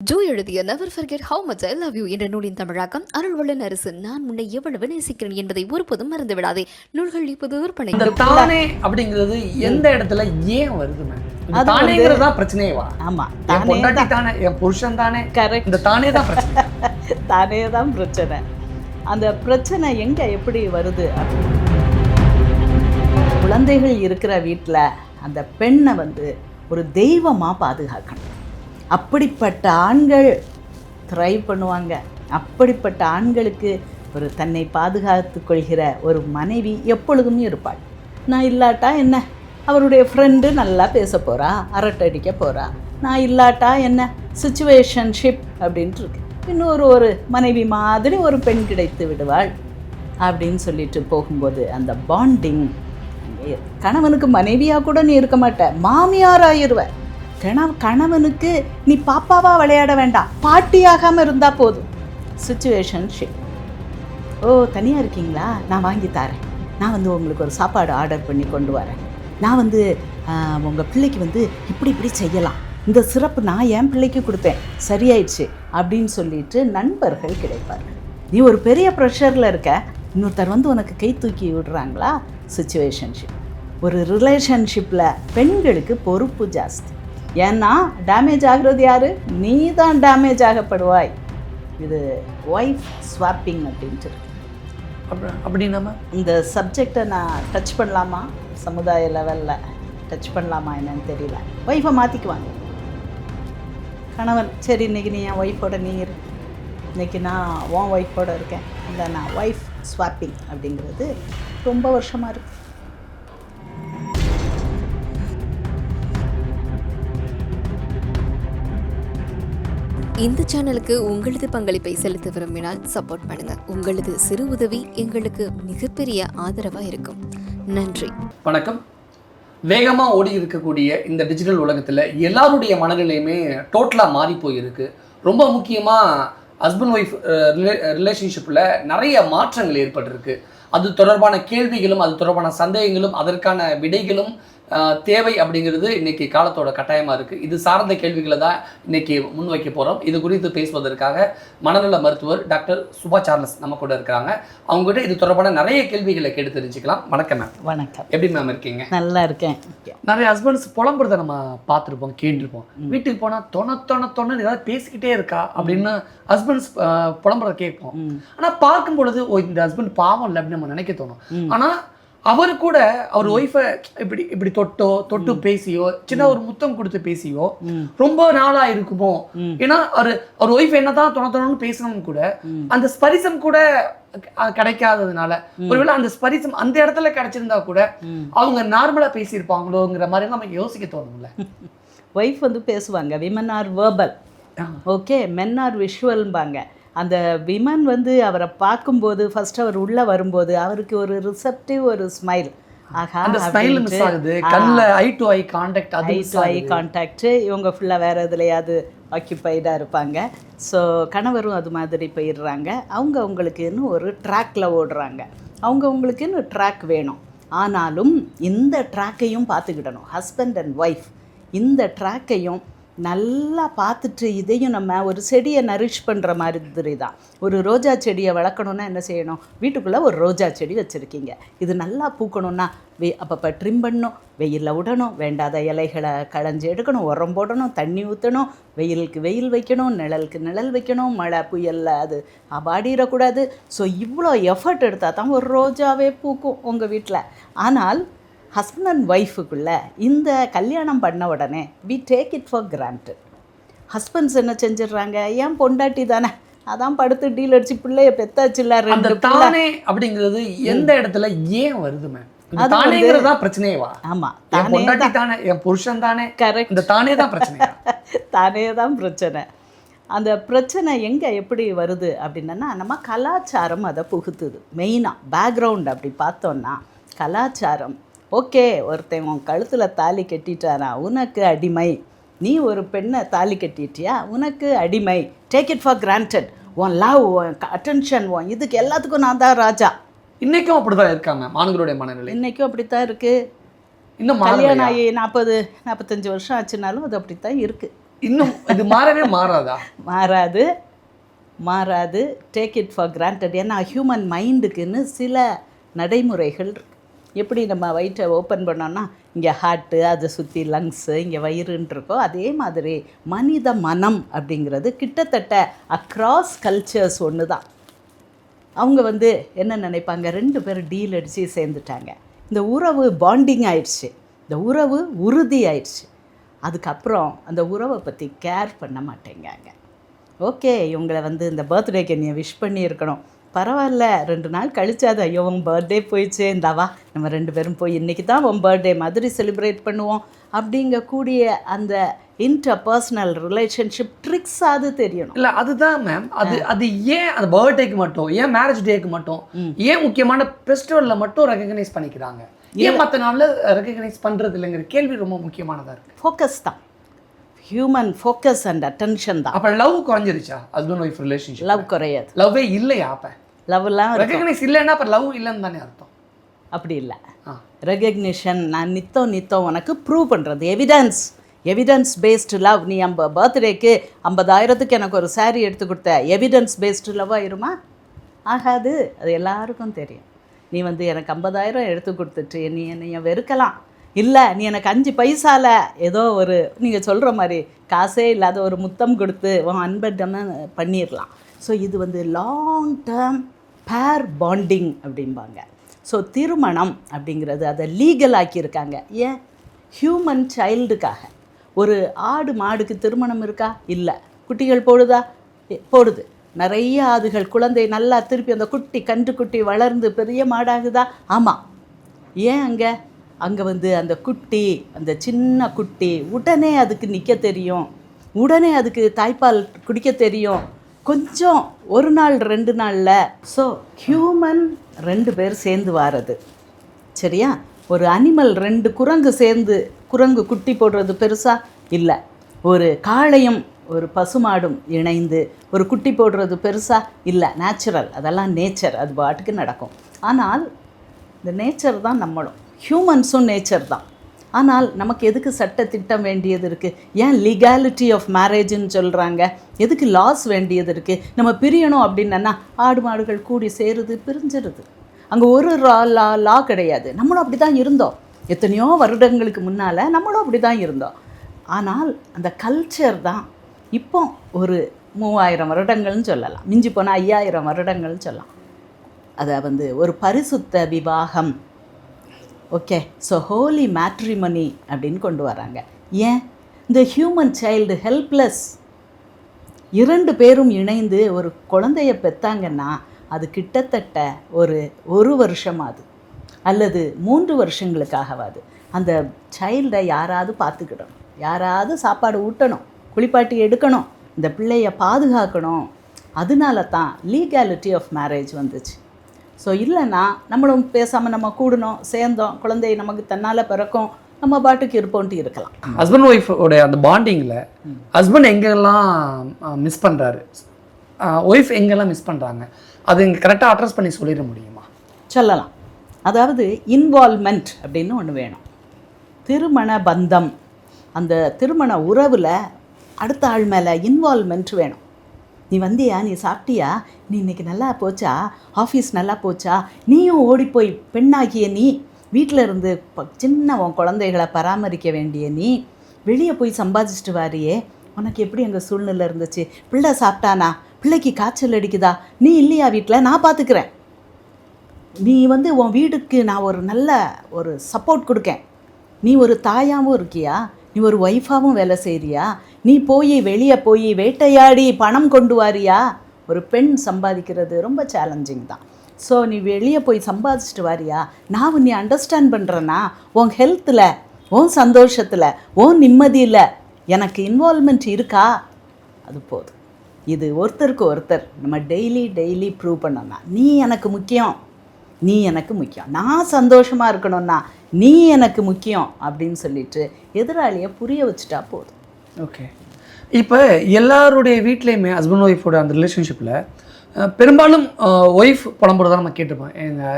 Joe எழுதிய never forget how much I love you என்ற நூலின் தமிழாக்கம் அருள்வள்ளன் அரசு. நான் உன்னை எவ்வளவு நேசிக்கிறேன் என்பதை ஒருபோதும் மறந்து விடாதே. நூல்கள் இப்போது விற்பனை. இந்த தானே அப்படிங்கிறது எந்த இடத்துல ஏன் வருது மேம்? தானேங்கிறது தான் பிரச்சனையே வா. ஆமா, என் பொண்டாட்டி தானே, என் புருஷன் தானே, கரெக்ட். இந்த தானே தான் பிரச்சனை. தானே தான் பிரச்சனை. அந்த பிரச்சனை எங்க எப்படி வருது? குழந்தைகள் இருக்கிற வீட்டில் அந்த பெண்ணை ஒரு தெய்வமாக பாதுகாக்கணும். அப்படிப்பட்ட ஆண்கள் த்ரைவ் பண்ணுவாங்க. அப்படிப்பட்ட ஆண்களுக்கு ஒரு தன்னை பாதுகாத்து கொள்கிற ஒரு மனைவி எப்பொழுதும் இருப்பாள். நான் இல்லாட்டா என்ன, அவருடைய ஃப்ரெண்டு நல்லா பேச போகிறா, அரட்டை அடிக்க போகிறா. நான் இல்லாட்டா என்ன, சிச்சுவேஷன்ஷிப் அப்படின்ட்டு இருக்கு. இன்னொரு ஒரு மனைவி மாதிரி ஒரு பெண் கிடைத்து விடுவாள் அப்படின்னு சொல்லிட்டு போகும்போது அந்த பாண்டிங், கணவனுக்கு மனைவியாக கூட நீ இருக்க மாட்ட, மாமியாராயிருவ. கணவனுக்கு நீ பாப்பாவா விளையாட வேண்டாம், பாட்டியாகாமல் இருந்தால் போதும். சிச்சுவேஷன்ஷிப். ஓ, தனியாக இருக்கீங்களா, நான் வாங்கி தரேன். நான் உங்களுக்கு ஒரு சாப்பாடு ஆர்டர் பண்ணி கொண்டு வரேன். நான் உங்கள் பிள்ளைக்கு இப்படி செய்யலாம், இந்த சிறப்பு நான் என் பிள்ளைக்கு கொடுத்தேன், சரியாயிடுச்சு அப்படின்னு சொல்லிட்டு நண்பர்கள் கிடைப்பார்கள். நீ ஒரு பெரிய ப்ரெஷரில் இருக்க, இன்னொருத்தர் உனக்கு கை தூக்கி விடுறாங்களா? சிச்சுவேஷன்ஷிப். ஒரு ரிலேஷன்ஷிப்பில் பெண்களுக்கு பொறுப்பு ஜாஸ்தி. ஏன்னா டேமேஜ் ஆகிறது யார்? நீ தான் டேமேஜ் ஆகப்படுவாய். இது ஒய்ஃப் ஸ்வாப்பிங் அப்படின்ட்டு. அப்படின்னா இந்த சப்ஜெக்டை நான் டச் பண்ணலாமா? சமுதாய லெவலில் டச் பண்ணலாமா என்னன்னு தெரியல. ஒய்ஃபை மாற்றிக்குவாங்க. கணவன், சரி இன்றைக்கி நீ என் ஒய்ஃபோட நீ இரு, இன்றைக்கி நான் உன் ஒய்ஃபோட இருக்கேன். இந்த நான் ஒய்ஃப் ஸ்வாப்பிங் அப்படிங்கிறது ரொம்ப வருஷமாக இருக்குது. இந்த சேனலுக்கு உங்களது பங்களிப்பை செலுத்த விரும்பினால் சப்போர்ட் பண்ணுங்க. உங்களது சிறு உதவி எங்களுக்கு மிகப்பெரிய ஆதரவாக இருக்கும். நன்றி. வணக்கம். வேகமாக ஓடி இருக்கக்கூடிய இந்த டிஜிட்டல் உலகத்தில் எல்லாருடைய மனநிலையுமே டோட்டலாக மாறி போயிருக்கு. ரொம்ப முக்கியமாக ஹஸ்பண்ட் ஒய்ஃப் ரிலேஷன்ஷிப்பில் நிறைய மாற்றங்கள் ஏற்பட்டிருக்கு. அது தொடர்பான கேள்விகளும் அது தொடர்பான சந்தேகங்களும் அதற்கான விடைகளும் தேவை அப்படிங்கிறது இன்றைக்கி காலத்தோட கட்டாயமாக இருக்குது. இது சார்ந்த கேள்விகளை தான் இன்றைக்கி முன்வைக்க போகிறோம். இது குறித்து பேசுவதற்காக மனநல மருத்துவர் டாக்டர் சுபா சார்லஸ் நம்ம கூட இருக்கிறாங்க. அவங்ககிட்ட இது தொடர்பான நிறைய கேள்விகளை கேட்டு தெரிஞ்சுக்கலாம். வணக்கம் மேம். வணக்கம். எப்படி மேம் இருக்கீங்க? நல்லா இருக்கேன். நிறைய ஹஸ்பண்ட்ஸ் புலம்புறதை நம்ம பார்த்துருப்போம், கேட்டுருப்போம். வீட்டுக்கு போனால் தொண்ணு ஏதாவது பேசிக்கிட்டே இருக்கா அப்படின்னு ஹஸ்பண்ட்ஸ் புலம்புறதை கேட்போம். ஆனால் பார்க்கும் பொழுது இந்த ஹஸ்பண்ட் பாவம் இல்லை அப்படின்னு நம்ம நினைக்க தோணும். ஆனால் அவர் கூட அவர் ஒய்ஃபை இப்படி தொட்டு பேசியோ, சின்ன ஒரு முத்தம் கொடுத்து பேசியோ ரொம்ப நாளா இருக்குமோ. ஏன்னா அவர் ஒய்ஃப் என்னதான் தொண்ணு பேசணும்னு கூட அந்த ஸ்பரிசம் கூட கிடைக்காததுனால, ஒருவேளை அந்த ஸ்பரிசம் அந்த இடத்துல கிடைச்சிருந்தா கூட அவங்க நார்மலா பேசியிருப்பாங்களோங்கிற மாதிரி நமக்கு யோசிக்க தோணும்ல. ஒய்ஃப் பேசுவாங்க, women are verbal, okay, men are விஷுவல்பாங்க. அந்த விமன் அவரை பார்க்கும்போது ஃபர்ஸ்ட் அவர் உள்ளே வரும்போது அவருக்கு ஒரு ரிசப்டிவ் ஒரு ஸ்மைல். அந்த ஸ்மைல் மிஸ் ஆகுது. கண்ணில் ஐ டு ஐ கான்டாக்ட். இவங்க ஃபுல்லாக வேறு எதுலையாவது ஆக்கியபைடாக இருப்பாங்க. ஸோ கணவரும் அது மாதிரி போயிடுறாங்க. அவங்களுக்குன்னு ஒரு ட்ராக்கில் ஓடுறாங்க. அவங்களுக்குன்னு ட்ராக் வேணும். ஆனாலும் இந்த ட்ராக்கையும் பார்த்துக்கிடணும். ஹஸ்பண்ட் அண்ட் ஒய்ஃப் இந்த ட்ராக்கையும் நல்லா பார்த்துட்டு, இதையும் நம்ம ஒரு செடியை நரிஷ் பண்ணுற மாதிரி தான். ஒரு ரோஜா செடியை வளர்க்கணுன்னா என்ன செய்யணும்? வீட்டுக்குள்ளே ஒரு ரோஜா செடி வச்சுருக்கீங்க. இது நல்லா பூக்கணுன்னா அப்பப்போ ட்ரிம் பண்ணணும், வெயிலில் விடணும், வேண்டாத இலைகளை களைஞ்சி எடுக்கணும், உரம் போடணும், தண்ணி ஊற்றணும், வெயிலுக்கு வெயில் வைக்கணும், நிழலுக்கு நிழல் வைக்கணும், மழை புயலில் அது வாடிடக்கூடாது. ஸோ இவ்வளோ எஃபர்ட் எடுத்தால் தான் ஒரு ரோஜாவே பூக்கும் உங்கள் வீட்டில். ஆனால் ஹஸ்பண்ட் அண்ட் ஒய்ஃபுக்குள்ளே இந்த கல்யாணம் பண்ண உடனே we take it for granted. Husbands என்ன செஞ்சிடுறாங்க, ஏன் பொண்டாட்டி தானே, அதான் படுத்து டீல் அடிச்சு பிள்ளைய பெத்தாச்சுல்ல. அந்த தானே அப்படிங்கிறது எந்த இடத்துல ஏன் வருது மேம்? தானேங்கிறது தான் பிரச்சனையே வா. ஆமாம், பொண்டாட்டி தானே, என் புருஷன் தானே, கரெக்ட். இந்த தானே தான் பிரச்சனை. தானே தான் பிரச்சனை. அந்த பிரச்சனை எங்கே எப்படி வருது அப்படின்னா, நம்ம கலாச்சாரம் அதை புகுத்துது. மெயினாக பேக்ரவுண்ட் அப்படி பார்த்தோன்னா கலாச்சாரம். ஓகே, ஒருத்தன் உன் கழுத்தில் தாலி கட்டிட்டாரா, உனக்கு அடிமை. நீ ஒரு பெண்ணை தாலி கட்டிட்டியா, உனக்கு அடிமை. Take it for granted. உன் லவ், உன் அட்டென்ஷன், உன் இதுக்கு எல்லாத்துக்கும் நான் தான் ராஜா. இன்றைக்கும் அப்படி தான் இருக்காங்க ஆண்களுடைய மனநிலை. இன்றைக்கும் அப்படி தான் இருக்குது. இன்னும் கல்யாணம் ஆகி 40-45 வருஷம் ஆச்சுனாலும் அது அப்படி தான் இருக்குது. இன்னும் இது மாறவே மாறாதா? மாறாது. Take it for granted. ஏன்னா ஹியூமன் மைண்டுக்குன்னு சில நடைமுறைகள் இருக்கு. எப்படி நம்ம வயிற்றை ஓப்பன் பண்ணோன்னா இங்கே ஹார்ட்டு, அதை சுற்றி லங்ஸு, இங்கே வயிறுன்னு இருக்கோ, அதே மாதிரி மனித மனம் அப்படிங்கிறது கிட்டத்தட்ட அக்ராஸ் கல்ச்சர்ஸ் ஒன்று தான். அவங்க என்ன நினைப்பாங்க, 2 பேர் டீல் அடித்து சேர்ந்துட்டாங்க, இந்த உறவு பாண்டிங் ஆயிடுச்சு, இந்த உறவு உறுதி ஆயிடுச்சு, அதுக்கப்புறம் அந்த உறவை பற்றி கேர் பண்ண மாட்டேங்காங்க. ஓகே, இவங்களை இந்த பர்த்டேக்கு என்னை விஷ் பண்ணியிருக்கணும், பரவாயில்ல 2 நாள் கழிச்சாது, ஐயோ உன் பர்த்டே போயிடுச்சு, இந்தாவா நம்ம 2 பேரும் போய் இன்றைக்கி தான் உன் பர்த்டே மாதிரி செலிப்ரேட் பண்ணுவோம் அப்படிங்கக்கூடிய அந்த இன்டர்பர்சனல் ரிலேஷன்ஷிப் ட்ரிக்ஸ் அது தெரியணும். இல்லை அதுதான் மேம், அது ஏன் அந்த பர்த்டேக்கு மட்டும், ஏன் மேரேஜ் டேக்கு மட்டும், ஏன் முக்கியமான ஃபெஸ்டிவலில் மட்டும் ரெகக்னைஸ் பண்ணிக்கிறாங்க, ஏன் மற்ற நாளில் ரெகக்னைஸ் பண்ணுறது இல்லைங்கிற கேள்வி ரொம்ப முக்கியமானதாக இருக்குது. ஃபோக்கஸ் தான், ஹியூமன் ஃபோக்கஸ் அண்ட் அட்டென்ஷன் தான். அப்போ லவ் குறைஞ்சிருச்சா ஹஸ்பண்ட் ஒய்ஃப் ரிலேஷன்ஷிப்? லவ் குறையாது. லவ்வே இல்லையா? அப்போ லவ்லாம் ரெகக்னைஸ் இல்லைன்னா அப்போ லவ் இல்லைன்னு தானே அர்த்தம்? அப்படி இல்லை. ரெகக்னிஷன் நான் நித்தம் உனக்கு ப்ரூவ் பண்ணுறது, எவிடன்ஸ் பேஸ்டு லவ். நீ பர்த்டேக்கு 50,000க்கு எனக்கு ஒரு சாரீ எடுத்து கொடுத்த, எவிடன்ஸ் பேஸ்டு லவ்வாக இருமா? ஆகாது. அது எல்லாருக்கும் தெரியும். நீ எனக்கு 50,000 எடுத்து கொடுத்துட்டு நீ என்னைய வெறுக்கலாம், இல்லை நீ எனக்கு 5 பைசால ஏதோ ஒரு நீங்கள் சொல்கிற மாதிரி காசே இல்லாத ஒரு முத்தம் கொடுத்து உன் அன்பை பண்ணிடலாம். ஸோ இது லாங் டேர்ம் பேர் பாண்டிங் அப்படிம்பாங்க. ஸோ திருமணம் அப்படிங்கிறது அதை லீகல் ஆக்கியிருக்காங்க. ஏன்? ஹியூமன் சைல்டுக்காக. ஒரு ஆடு மாடுக்கு திருமணம் இருக்கா? இல்லை. குட்டிகள் போடுதா? போடுது. நிறைய ஆடுகள் குழந்தை நல்லா திருப்பி அந்த கன்று குட்டி வளர்ந்து பெரிய மாடாகுதா? ஆமாம். ஏன் அங்கே அந்த குட்டி, அந்த சின்ன குட்டி உடனே அதுக்கு நிற்க தெரியும், உடனே அதுக்கு தாய்ப்பால் குடிக்க தெரியும், கொஞ்சம் 1 நாள் 2 நாளில். ஸோ ஹியூமன் 2 பேர் சேர்ந்து வாரது சரியா? ஒரு அனிமல் 2 குரங்கு சேர்ந்து குரங்கு குட்டி போடுறது பெருசா? இல்லை. ஒரு காளையும் ஒரு பசுமாடும் இணைந்து ஒரு குட்டி போடுறது பெருசா? இல்லை. நேச்சுரல், அதெல்லாம் நேச்சர், அது பாட்டுக்கு நடக்கும். ஆனால் இந்த நேச்சர் தான் நம்மளும், ஹியூமன்ஸும் நேச்சர் தான். ஆனால் நமக்கு எதுக்கு சட்ட திட்டம் வேண்டியது இருக்குது? ஏன் லீகாலிட்டி ஆஃப் மேரேஜுன்னு சொல்கிறாங்க? எதுக்கு லாஸ் வேண்டியது இருக்குது? நம்ம பிரியணும் அப்படின்னா ஆடு மாடுகள் கூடி சேருது, பிரிஞ்சிருது. அங்கே ஒரு லா கிடையாது. நம்மளும் அப்படி தான் இருந்தோம், எத்தனையோ வருடங்களுக்கு முன்னால் நம்மளும் அப்படி தான் இருந்தோம். ஆனால் அந்த கல்ச்சர் தான் இப்போ ஒரு 3000 வருடங்கள்னு சொல்லலாம், மிஞ்சி போனால் 5000 வருடங்கள்னு சொல்லலாம். அதை ஒரு பரிசுத்த விவாகம், ஓகே, ஸோ ஹோலி மேட்ரிமனி அப்படின்னு கொண்டு வராங்க. ஏன்? இந்த ஹியூமன் சைல்டு ஹெல்ப்லெஸ் 2 பேரும் இணைந்து ஒரு குழந்தைய பெற்றாங்கன்னா அது கிட்டத்தட்ட ஒரு வருஷமாது அல்லது 3 வருஷங்களுக்காகவாது அந்த சைல்டை யாராவது பார்த்துக்கிடணும், யாராவது சாப்பாடு ஊட்டணும், குளிப்பாட்டி எடுக்கணும், இந்த பிள்ளைய பாதுகாக்கணும். அதனால தான் லீகாலிட்டி ஆஃப் மேரேஜ் வந்துச்சு. ஸோ இல்லைன்னா நம்மளும் பேசாமல் நம்ம கூடணும், சேர்ந்தோம், குழந்தை நமக்கு தன்னால் பிறக்கும், நம்ம பாட்டுக்கு இருப்போன்ட்டு இருக்கலாம். ஹஸ்பண்ட் ஒய்ஃபோட அந்த பாண்டிங்கில் ஹஸ்பண்ட் எங்கெல்லாம் மிஸ் பண்ணுறாரு, ஒய்ஃப் எங்கெல்லாம் மிஸ் பண்ணுறாங்க, அது இங்கே கரெக்டாக அட்ரஸ் பண்ணி சொல்லிட முடியுமா? சொல்லலாம். அதாவது இன்வால்மெண்ட் அப்படின்னு ஒன்று வேணும். திருமண பந்தம், அந்த திருமண உறவில் அடுத்த ஆள் மேலே இன்வால்மெண்ட் வேணும். நீ வந்தியா, நீ சாப்பிட்டியா, நீ இன்றைக்கி நல்லா போச்சா, ஆஃபீஸ் நல்லா போச்சா, நீயும் ஓடிப்போய் பெண்ணாகிய நீ வீட்டில் இருந்து சின்ன உன் குழந்தைகளை பராமரிக்க வேண்டிய நீ வெளியே போய் சம்பாதிச்சிட்டு வாரியே, உனக்கு எப்படி எங்கள் சூழ்நிலை இருந்துச்சு, பிள்ளை சாப்பிட்டானா, பிள்ளைக்கு காய்ச்சல் அடிக்குதா, நீ இல்லையா வீட்டில், நான் பார்த்துக்கிறேன், நீ உன் வீடுக்கு நான் ஒரு நல்ல ஒரு சப்போர்ட் கொடுக்கேன், நீ ஒரு தாயாகவும் இருக்கியா, நீ ஒரு ஒய்ஃபாகவும் வேலை செய்கிறியா, நீ வெளியே போய் வேட்டையாடி பணம் கொண்டு வாரியா. ஒரு பெண் சம்பாதிக்கிறது ரொம்ப சேலஞ்சிங் தான். ஸோ நீ வெளியே போய் சம்பாதிச்சிட்டு வாரியா, நான் உன்னை அண்டர்ஸ்டாண்ட் பண்ணுறேன்னா, உன் ஹெல்த்தில், உன் சந்தோஷத்தில், உன் நிம்மதியில் எனக்கு இன்வால்மெண்ட் இருக்கா, அது போதும். இது ஒருத்தருக்கு ஒருத்தர் நம்ம டெய்லி ப்ரூவ் பண்ணோம்னா, நீ எனக்கு முக்கியம், நீ எனக்கு முக்கியம், நான் சந்தோஷமாக இருக்கணும்னா நீ எனக்கு முக்கியம் அப்படின்னு சொல்லிட்டு எதிராளியை புரிய வச்சுட்டா போதும். ஓகே. இப்போ எல்லாருடைய வீட்லேயுமே ஹஸ்பண்ட் ஒய்ஃபோட அந்த ரிலேஷன்ஷிப்பில் பெரும்பாலும் ஒய்ஃப் புலம்புறதை நம்ம கேட்டிருப்போம்,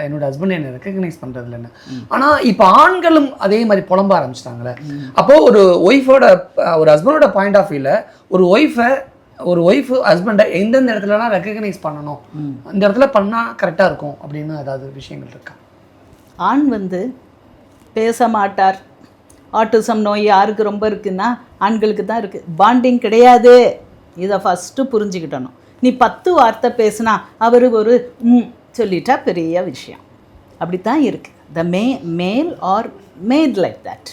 என்னோட ஹஸ்பண்ட் என்னை ரெக்கக்னைஸ் பண்ணுறதுல என்ன. ஆனால் இப்போ ஆண்களும் அதே மாதிரி புலம்ப ஆரம்பிச்சிட்டாங்களே. அப்போது ஒரு ஹஸ்பண்டோட பாயிண்ட் ஆஃப் வியூவில் ஒரு ஒய்ஃபு ஹஸ்பண்டை எந்தெந்த இடத்துலலாம் ரெக்கக்னைஸ் பண்ணணும், இந்த இடத்துல பண்ணால் கரெக்டாக இருக்கும் அப்படின்னு ஏதாவது விஷயங்கள் இருக்கா? ஆண் வந்து பேச மாட்டார். ஆட்டிசம் நோய் யாருக்கு ரொம்ப இருக்குன்னா ஆண்களுக்கு தான் இருக்குது. பாண்டிங் கிடையாது. இதை ஃபஸ்ட்டு புரிஞ்சுக்கிட்டணும். நீ 10 வார்த்தை பேசுனா அவர் ஒரு சொல்லிட்டா பெரிய விஷயம். அப்படித்தான் இருக்குது. த male or mat like that.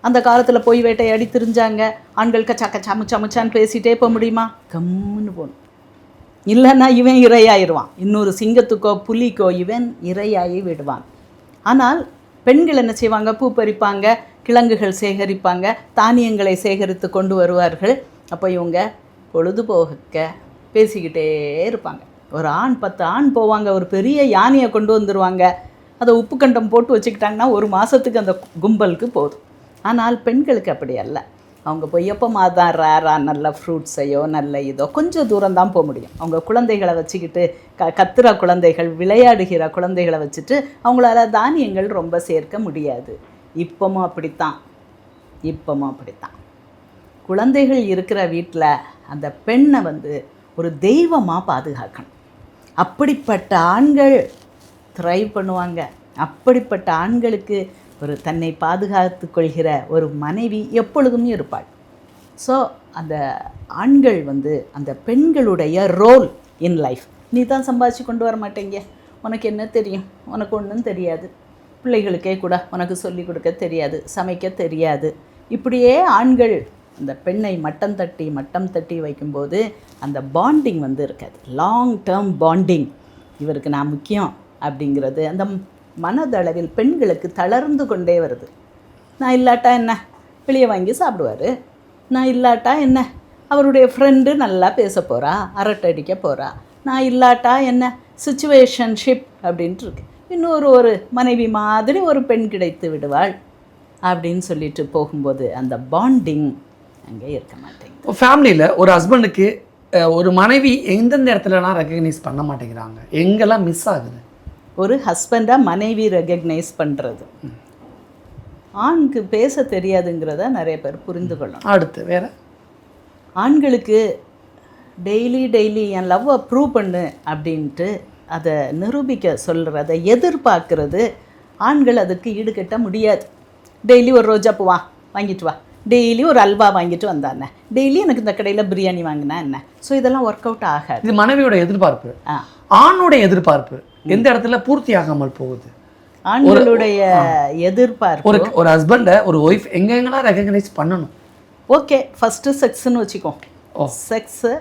அந்த காலத்தில் போய் வேட்டையாடி திரிஞ்சாங்க. ஆண்கள் கச்சா கச்சா முச்சா முச்சான்னு பேசிகிட்டே போக முடியுமா? கம்முன்னு போகணும். இல்லைன்னா இவன் இரையாயிடுவான். இன்னொரு சிங்கத்துக்கோ புலிக்கோ இவன் இரையாகி விடுவான். ஆனால் பெண்கள் என்ன செய்வாங்க? பூ பறிப்பாங்க, கிழங்குகள் சேகரிப்பாங்க, தானியங்களை சேகரித்து கொண்டு வருவார்கள். அப்போ இவங்க பொழுதுபோக பேசிக்கிட்டே இருப்பாங்க. ஒரு 10 ஆண் போவாங்க, ஒரு பெரிய யானையை கொண்டு வந்துடுவாங்க. அதை உப்பு கண்டம் போட்டு வச்சுக்கிட்டாங்கன்னா ஒரு மாதத்துக்கு அந்த கும்பலுக்கு போதும். ஆனால் பெண்களுக்கு அப்படி அல்ல. அவங்க போய் எப்போமா தான் ரேராக நல்ல ஃப்ரூட்ஸையோ நல்ல இதோ கொஞ்சம் தூரம் தான் போக முடியும். அவங்க குழந்தைகளை வச்சுக்கிட்டு கத்துற குழந்தைகள், விளையாடுகிற குழந்தைகளை வச்சுட்டு அவங்களால தானியங்கள் ரொம்ப சேர்க்க முடியாது. இப்போவும் அப்படித்தான். குழந்தைகள் இருக்கிற வீட்டில் அந்த பெண்ணை வந்து ஒரு தெய்வமாக பாதுகாக்கணும். அப்படிப்பட்ட ஆண்கள் த்ரைவ் பண்ணுவாங்க. அப்படிப்பட்ட ஆண்களுக்கு ஒரு தன்னை பாதுகாத்து கொள்கிற ஒரு மனைவி எப்பொழுதும் இருப்பாள். ஸோ அந்த ஆண்கள் வந்து அந்த பெண்களுடைய ரோல் இன் லைஃப். நீ தான் சம்பாதிச்சு கொண்டு வர மாட்டேங்க, உனக்கு என்ன தெரியும், உனக்கு ஒன்றும் தெரியாது, பிள்ளைகளுக்கே கூட உனக்கு சொல்லிக் கொடுக்க தெரியாது, சமைக்க தெரியாது. இப்படியே ஆண்கள் அந்த பெண்ணை மட்டம் தட்டி வைக்கும்போது அந்த பாண்டிங் வந்து இருக்காது. Long term bonding. இவருக்கு நான் முக்கியம் அப்படிங்கிறது அந்த மனதளவில் பெண்களுக்கு தளர்ந்து கொண்டே வருது. நான் இல்லாட்டா என்ன, வெளியே வாங்கி சாப்பிடுவார். நான் இல்லாட்டா என்ன, அவருடைய ஃப்ரெண்டு நல்லா பேச போகிறா, அரட்டை அடிக்க போகிறா. நான் இல்லாட்டா என்ன, சிச்சுவேஷன்ஷிப் அப்படின்ட்டு இருக்கு. ஒரு மனைவி மாதிரி ஒரு பெண் கிடைத்து விடுவாள் அப்படின்னு சொல்லிட்டு போகும்போது அந்த பாண்டிங் அங்கே இருக்க மாட்டேங்குது. ஃபேமிலியில் ஒரு ஹஸ்பண்டுக்கு ஒரு மனைவி எந்தெந்த இடத்துலலாம் ரெக்கக்னைஸ் பண்ண மாட்டேங்கிறாங்க, எங்கெல்லாம் மிஸ் ஆகுது? ஒரு ஹஸ்பண்டாக மனைவி ரெகக்னைஸ் பண்ணுறது. ஆணுக்கு பேச தெரியாதுங்கிறத நிறைய பேர் புரிந்து கொள்ளணும். அடுத்து வேறு ஆண்களுக்கு டெய்லி என் லவ்வை ப்ரூவ் பண்ணு அப்படின்ட்டு அதை நிரூபிக்க சொல்கிறத எதிர்பார்க்கறது ஆண்கள் அதுக்கு ஈடுகட்ட முடியாது. டெய்லி ஒரு ரோஜா பூ வாங்கிட்டு வா, டெய்லி ஒரு அல்வா வாங்கிட்டு வந்தானே, டெய்லி எனக்கு இந்த கடையில் பிரியாணி வாங்கினா என்ன. ஸோ இதெல்லாம் ஒர்க் அவுட் ஆகாது. இது மனைவியோட எதிர்பார்ப்பு. ஆணுடைய எதிர்பார்ப்பு எந்த இடத்துல பூர்த்தி ஆகாமல் போகுது? ஆண்களுடைய எதிர்பார்ப்பு ஒரு ஹஸ்பண்டை ஒரு ஒய்ஃப் எங்கெங்கெல்லாம் ரெகக்னைஸ் பண்ணணும்? ஓகே, ஃபஸ்ட்டு செக்ஸ்ன்னு வச்சுக்கோ. செக்ஸு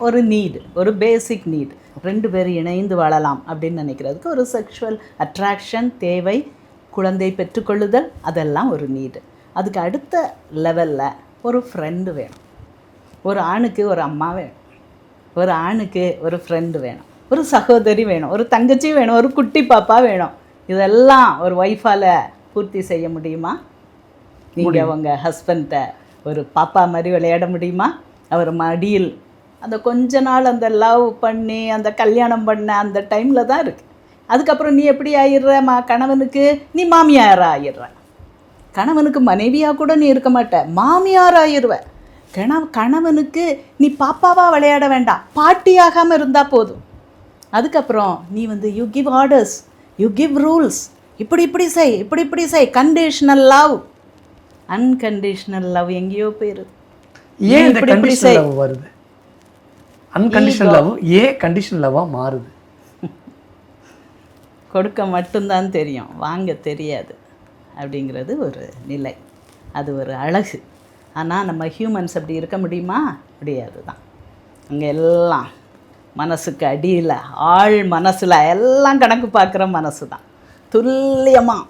ஒரு நீடு, ஒரு பேசிக் நீட். 2 பேர் இணைந்து வாழலாம் அப்படின்னு நினைக்கிறதுக்கு ஒரு செக்ஷுவல் அட்ராக்ஷன் தேவை, குழந்தை பெற்றுக்கொள்ளுதல், அதெல்லாம் ஒரு நீடு. அதுக்கு அடுத்த லெவலில் ஒரு ஃப்ரெண்டு வேணும். ஒரு ஆணுக்கு ஒரு அம்மா வேணும், ஒரு ஆணுக்கு ஒரு ஃப்ரெண்டு வேணும், ஒரு சகோதரி வேணும், ஒரு தங்கச்சி வேணும், ஒரு குட்டி பாப்பா வேணும். இதெல்லாம் ஒரு ஒய்ஃபால் பூர்த்தி செய்ய முடியுமா? நீங்கள் உங்கள் ஹஸ்பண்ட்டை ஒரு பாப்பா மாதிரி விளையாட முடியுமா? அவர் மடியில் அந்த கொஞ்ச நாள் அந்த லவ் பண்ணி அந்த கல்யாணம் பண்ண அந்த டைமில் தான் இருக்குது. அதுக்கப்புறம் நீ எப்படி ஆயிடுற கணவனுக்கு? நீ மாமியார் ஆயிடுற. கணவனுக்கு மனைவியாக கூட நீ இருக்க மாட்ட, மாமியார் ஆயிடுவ. கணவனுக்கு நீ பாப்பாவாக விளையாட வேண்டாம், பாட்டியாகாமல் இருந்தால் போதும். அதுக்கப்புறம் நீ வந்து you give orders, you give rules, இப்படி செய். கண்டிஷனல் லவ், அன்கண்டிஷனல் லவ் எங்கேயோ போயிடுது. ஏன் இந்த கண்டிஷனல் லவ் வருது? அன்கண்டிஷனல் லவ் ஏன் கண்டிஷனல் லவ்வாக மாறுது? கொடுக்க மட்டும்தான் தெரியும், வாங்க தெரியாது அப்படிங்கிறது ஒரு நிலை. அது ஒரு அழகு. ஆனால் நம்ம ஹியூமன்ஸ் அப்படி இருக்க முடியுமா? முடியாது தான். அங்கே எல்லாம் மனசுக்கு அடியில் ஆள் மனசில் எல்லாம் கணக்கு பார்க்குற மனசு தான். துல்லியமாக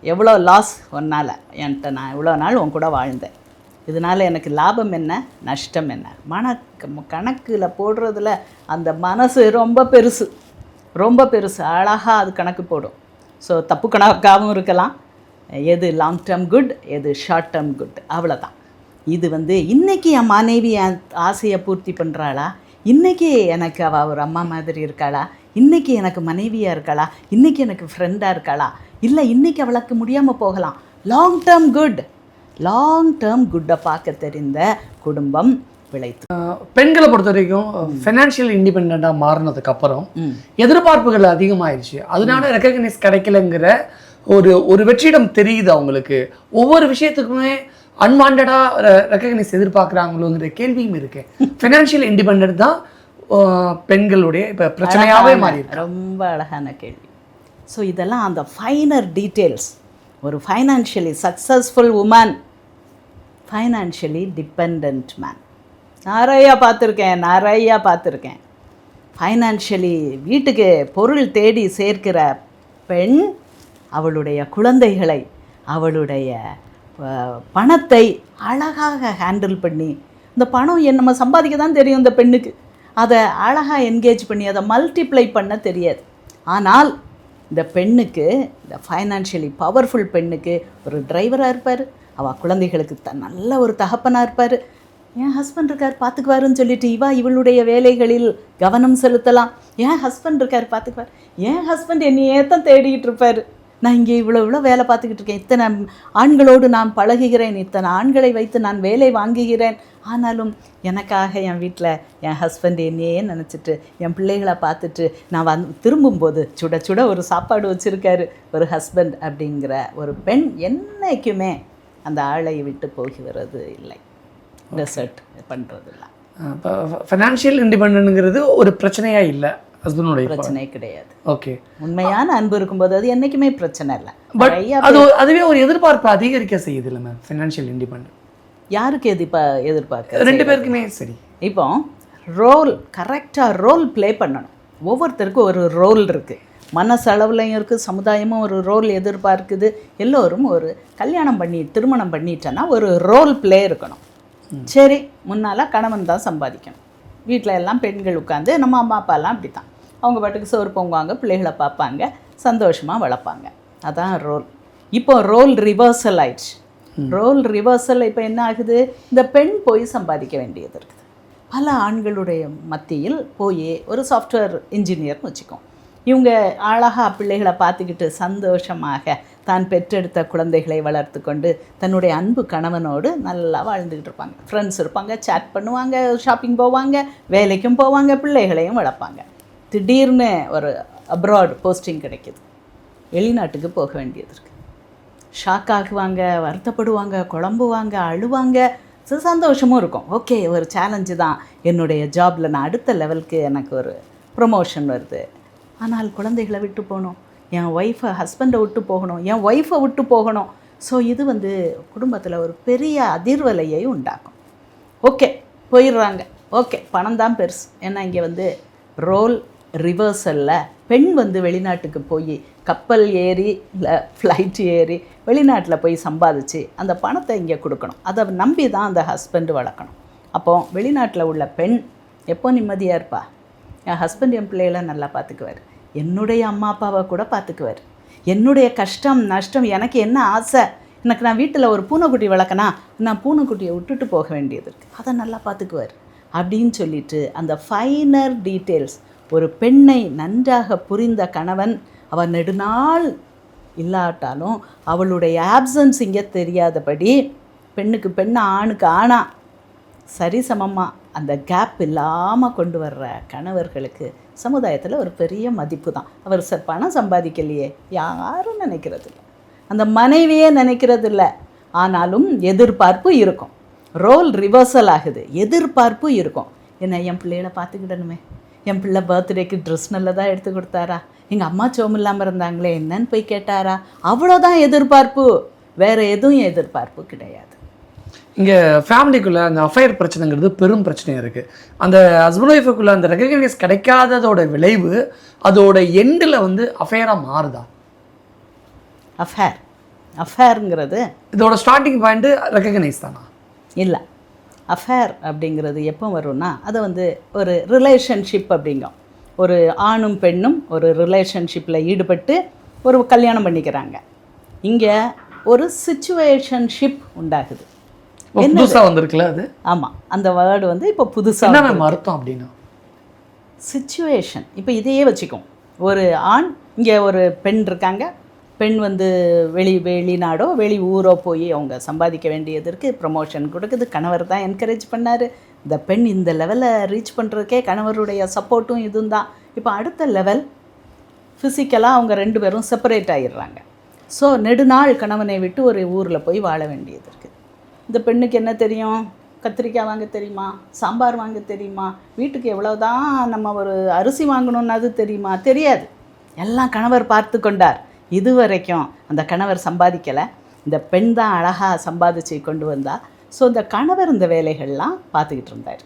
எவ்வளோ லாஸ் ஒன்னால், என்கிட்ட நான் இவ்வளோ நாள் உன் கூட வாழ்ந்தேன், இதனால் எனக்கு லாபம் என்ன, நஷ்டம் என்ன, கணக்கில் போடுறதுல அந்த மனசு ரொம்ப பெருசு, அழகாக அது கணக்கு போடும். ஸோ தப்பு கணக்காகவும் இருக்கலாம். எது லாங் டேர்ம் குட், எது ஷார்ட் டேர்ம் குட், அவ்வளோதான். இது வந்து இன்றைக்கி என் மனைவி என் ஆசையை பூர்த்தி பண்ணுறாளா, இன்றைக்கி எனக்கு அவள் ஒரு அம்மா மாதிரி இருக்காளா, இன்றைக்கி எனக்கு மனைவியாக இருக்காளா, இன்றைக்கி எனக்கு ஃப்ரெண்டாக இருக்காளா, இல்லை இன்றைக்கி அவளுக்கு முடியாமல் போகலாம். லாங் டேர்ம் குட்டை பார்க்க தெரிந்த குடும்பம் பிழைத்து. பெண்களை பொறுத்த வரைக்கும் ஃபைனான்ஷியல் இண்டிபெண்டாக மாறினதுக்கு அப்புறம் எதிர்பார்ப்புகள் அதிகமாயிடுச்சு. அதனால ரெக்கக்னைஸ் கிடைக்கலங்கிற ஒரு வெற்றிடம் தெரியுது அவங்களுக்கு. ஒவ்வொரு விஷயத்துக்குமே அன்வான்டா ரெக்கக்னைஸ் எதிர்பார்க்குறாங்களோங்கிற கேள்வியும் இருக்கு. ஃபைனான்ஷியல் இண்டிபெண்டன்ட் தான் பெண்களுடைய இப்போ பிரச்சனையாகவே மாறி இருக்கு. ரொம்ப அழகான கேள்வி. ஸோ இதெல்லாம் அந்த ஃபைனர் டீட்டெயில்ஸ். ஒரு financially successful woman, financially dependent man நிறையா பார்த்துருக்கேன். ஃபைனான்ஷியலி வீட்டுக்கு பொருள் தேடி சேர்க்கிற பெண் அவளுடைய குழந்தைகளை, அவளுடைய பணத்தை அழகாக ஹேண்டில் பண்ணி, இந்த பணம் நம்ம சம்பாதிக்க தான் தெரியும் இந்த பெண்ணுக்கு, அதை அழகாக என்கேஜ் பண்ணி அதை மல்டிப்ளை பண்ண தெரியாது. ஆனால் இந்த பெண்ணுக்கு, இந்த ஃபைனான்ஷியலி பவர்ஃபுல் பெண்ணுக்கு ஒரு டிரைவராக இருப்பார், அவள் குழந்தைகளுக்கு நல்ல ஒரு தகப்பனாக இருப்பார். என் ஹஸ்பண்ட் இருக்கார் பார்த்துக்குவாருன்னு சொல்லிட்டு இவளுடைய வேலைகளில் கவனம் செலுத்தலாம். என் ஹஸ்பண்ட் இருக்கார் பார்த்துக்குவார். என் ஹஸ்பண்ட் என்னையே தான் தேடிக்கிட்டு இருப்பார். நான் இங்கே இவ்வளோ வேலை பார்த்துக்கிட்டு இருக்கேன், இத்தனை ஆண்களோடு நான் பழகுகிறேன், இத்தனை ஆண்களை வைத்து நான் வேலை வாங்குகிறேன், ஆனாலும் எனக்காக என் வீட்டில் என் ஹஸ்பண்ட் என்னையே நினச்சிட்டு என் பிள்ளைகளை பார்த்துட்டு நான் திரும்பும்போது சுட சுட ஒரு சாப்பாடு வச்சுருக்காரு ஒரு ஹஸ்பண்ட் அப்படிங்கிற ஒரு பெண் என்றைக்குமே அந்த ஆளை விட்டு போகிறது இல்லை, டெசர்ட் பண்ணுறது இல்லை. இப்போ ஃபைனான்ஷியல் இண்டிபெண்டன்ட்ங்கிறது ஒரு பிரச்சனையாக இல்லை, ஹஸ்பண்டுடைய பிரச்சனை கிடையாது. ஓகே, உண்மையான அன்பு இருக்கும்போது அது என்றைக்குமே பிரச்சனை இல்லை. பட் அதுவே ஒரு எதிர்பார்ப்பு அதிகரிக்க செய்யுது இல்லை மேம் ஃபைனான்ஷியல் இண்டிபெண்டன்ட்? யாருக்கு எதிர்பார்க்க? ரெண்டு பேருக்குமே சரி. இப்போ கரெக்டாக ரோல் ப்ளே பண்ணணும். ஒவ்வொருத்தருக்கும் ஒரு ரோல் இருக்குது, மனசளவுலையும் இருக்குது, சமுதாயமும் ஒரு ரோல் எதிர்பார்க்குது. எல்லோரும் ஒரு கல்யாணம் திருமணம் பண்ணிட்டேன்னா ஒரு ரோல் ப்ளே இருக்கணும். சரி, முன்னால் கணவன் தான் சம்பாதிக்கணும், வீட்டில் எல்லாம் பெண்கள் உட்காந்து, நம்ம அம்மா அப்பாலாம் அப்படி தான், அவங்க பாட்டுக்கு சோறு பொங்குவாங்க, பிள்ளைகளை பார்ப்பாங்க, சந்தோஷமாக வளர்ப்பாங்க. அதான் ரோல். இப்போ ரோல் ரிவர்சல் ஆயிடுச்சு. ரோல் ரிவர்சல் இப்போ என்ன ஆகுது, இந்த பெண் போய் சம்பாதிக்க வேண்டியது இருக்குது. பல ஆண்களுடைய மத்தியில் போய் ஒரு சாஃப்ட்வேர் இன்ஜினியர்னு வச்சுக்கோம், இவங்க அழகாக பிள்ளைகளை பார்த்துக்கிட்டு சந்தோஷமாக தான் பெற்றெடுத்த குழந்தைகளை வளர்த்து கொண்டு தன்னுடைய அன்பு கணவனோடு நல்லா வாழ்ந்துக்கிட்டு இருப்பாங்க. ஃப்ரெண்ட்ஸ் இருப்பாங்க, சேட் பண்ணுவாங்க, ஷாப்பிங் போவாங்க, வேலைக்கும் போவாங்க, பிள்ளைகளையும் வளர்ப்பாங்க. திடீர்னு ஒரு அப்ராட் போஸ்டிங் கிடைக்கிது, வெளிநாட்டுக்கு போக வேண்டியது இருக்குது. ஷாக் ஆகுவாங்க, வருத்தப்படுவாங்க, குழம்புவாங்க, அழுவாங்க, சந்தோஷமும் இருக்கும். ஓகே, ஒரு சேலஞ்சு தான், என்னுடைய ஜாபில் நான் அடுத்த லெவலுக்கு எனக்கு ஒரு ப்ரொமோஷன் வருது. ஆனால் குழந்தைகளை விட்டு போகணும், என் ஹஸ்பண்டை விட்டு போகணும், என் ஒய்ஃபை விட்டு போகணும். ஸோ இது குடும்பத்தில் ஒரு பெரிய அதிர்வலையை உண்டாக்கும். ஓகே, போயிடுறாங்க, ஓகே, பணம் தான் பெருசு. ஏன்னா இங்கே ரோல் ரிவர்சலில் பெண் வெளிநாட்டுக்கு போய் கப்பல் ஏறி இல்லை ஃப்ளைட் ஏறி வெளிநாட்டில் போய் சம்பாதிச்சு அந்த பணத்தை இங்கே கொடுக்கணும். அதை நம்பி தான் அந்த ஹஸ்பண்டு வளர்க்கணும். அப்போது வெளிநாட்டில் உள்ள பெண் எப்போ நிம்மதியாக இருப்பா, என் ஹஸ்பண்ட் என் பிள்ளைகளை நல்லா பார்த்துக்குவார், என்னுடைய அம்மா அப்பாவை கூட பார்த்துக்குவார், என்னுடைய கஷ்டம் நஷ்டம், எனக்கு என்ன ஆசை, எனக்கு நான் வீட்டில் ஒரு பூனைக்குட்டி வளர்க்கனா நான் பூனைக்குட்டியை விட்டுட்டு போக வேண்டியது இருக்குது, அதை நல்லா பார்த்துக்குவார் அப்படின்னு சொல்லிட்டு அந்த ஃபைனர் டீட்டெயில்ஸ் ஒரு பெண்ணை நன்றாக புரிந்த கணவன், அவன் நெடுநாள் இல்லாட்டாலும் அவளுடைய ஆப்சன்ஸ் இங்கே தெரியாதபடி பெண்ணுக்கு பெண்ணா ஆணுக்கு ஆணா சரிசமமாக அந்த கேப் இல்லாமல் கொண்டு வர்ற கணவர்களுக்கு சமுதாயத்தில் ஒரு பெரிய மதிப்பு தான். அவர் பணம் சம்பாதிக்கலையே யாரும் நினைக்கிறது இல்லை, அந்த மனைவியே நினைக்கிறது இல்லை. ஆனாலும் எதிர்பார்ப்பு இருக்கும், ரோல் ரிவர்சல் ஆகுது, எதிர்பார்ப்பு இருக்கும். என்ன என் பிள்ளைகளை பார்த்துக்கிடணுமே, என் பிள்ளை பர்த்டேக்கு ட்ரெஸ் நல்லதாக எடுத்து கொடுத்தாரா, எங்கள் அம்மா சோம் இல்லாமல் இருந்தாங்களே என்னன்னு போய் கேட்டாரா, அவ்வளோதான் எதிர்பார்ப்பு, வேறு எதுவும் எதிர்பார்ப்பு கிடையாது. இங்கே ஃபேமிலிக்குள்ளே அந்த அஃபைர் பிரச்சனைங்கிறது பெரும் பிரச்சனையாக இருக்குது. அந்த ஹஸ்பண்ட் ஒய்ஃபுக்குள்ளே அந்த ரெகக்னைஸ் கிடைக்காததோட விளைவு அதோட எண்டில் அஃபைராக மாறுதா? அஃபேருங்கிறது இதோட ஸ்டார்டிங் பாயிண்ட்டு ரெகக்னைஸ் தானா? இல்லை, அஃபேர் அப்படிங்கிறது எப்போ வரும்னா அதை ஒரு ரிலேஷன்ஷிப் அப்படிங்கும். ஒரு ஆணும் பெண்ணும் ஒரு ரிலேஷன்ஷிப்பில் ஈடுபட்டு ஒரு கல்யாணம் பண்ணிக்கிறாங்க. இங்கே ஒரு சிச்சுவேஷன்ஷிப் உண்டாகுது. புதுசாக வந்திருக்குல்ல அது? ஆமாம், அந்த வேர்டு இப்போ புதுசாக அர்த்தம் அப்படின்னா சிச்சுவேஷன். இப்போ இதையே வச்சுக்கோம். ஒரு ஆண், இங்கே ஒரு பெண் இருக்காங்க. பெண் வந்து வெளிநாடோ வெளி ஊரோ போய் அவங்க சம்பாதிக்க வேண்டியதற்கு ப்ரமோஷன் கொடுக்குது. கணவர் தான் என்கரேஜ் பண்ணார். இந்த பெண் இந்த லெவலில் ரீச் பண்ணுறதுக்கே கணவருடைய சப்போர்ட்டும் இதுவும் தான். இப்போ அடுத்த லெவல் ஃபிசிக்கலாக அவங்க 2 பேரும் செப்பரேட் ஆகிடுறாங்க. ஸோ நெடுநாள் கணவனை விட்டு ஒரு ஊரில் போய் வாழ வேண்டியது இருக்குது. இந்த பெண்ணுக்கு என்ன தெரியும்? கத்திரிக்காய் வாங்க தெரியுமா? சாம்பார் வாங்க தெரியுமா? வீட்டுக்கு எவ்வளோதான் நம்ம ஒரு அரிசி வாங்கணும்னு அது தெரியுமா? தெரியாது. எல்லாம் கணவர் பார்த்து கொண்டார். இது வரைக்கும் அந்த கணவர் சம்பாதிக்கலை. இந்த பெண் தான் அழகாக சம்பாதிச்சு கொண்டு வந்தா. ஸோ இந்த கணவர் இந்த வேலைகள்லாம் பார்த்துக்கிட்டு இருந்தார்.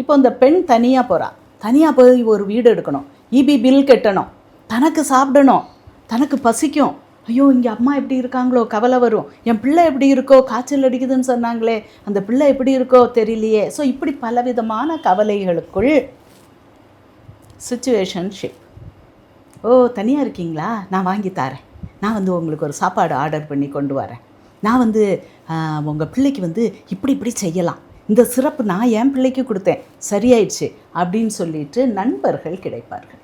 இப்போ இந்த பெண் தனியாக போகிறா. தனியாக போய் ஒரு வீடு எடுக்கணும், இபி பில் கட்டணும், தனக்கு சாப்பிடணும், தனக்கு பசிக்கும். ஐயோ இங்கே அம்மா எப்படி இருக்காங்களோ கவலை வரும். என் பிள்ளை எப்படி இருக்கோ, காய்ச்சல் அடிக்குதுன்னு சொன்னாங்களே, அந்த பிள்ளை எப்படி இருக்கோ தெரியலையே. ஸோ இப்படி பலவிதமான கவலைகளுக்குள் சிச்சுவேஷன்ஷிப். ஓ தனியாக இருக்கீங்களா, நான் வாங்கி தரேன். நான் வந்து உங்களுக்கு ஒரு சாப்பாடு ஆர்டர் பண்ணி கொண்டு வரேன். நான் வந்து உங்கள் பிள்ளைக்கு வந்து இப்படி செய்யலாம், இந்த சிறப்பு நான் என் பிள்ளைக்கு கொடுத்தேன், சரியாயிடுச்சு அப்படின்னு சொல்லிட்டு நண்பர்கள் கிடைப்பார்கள்.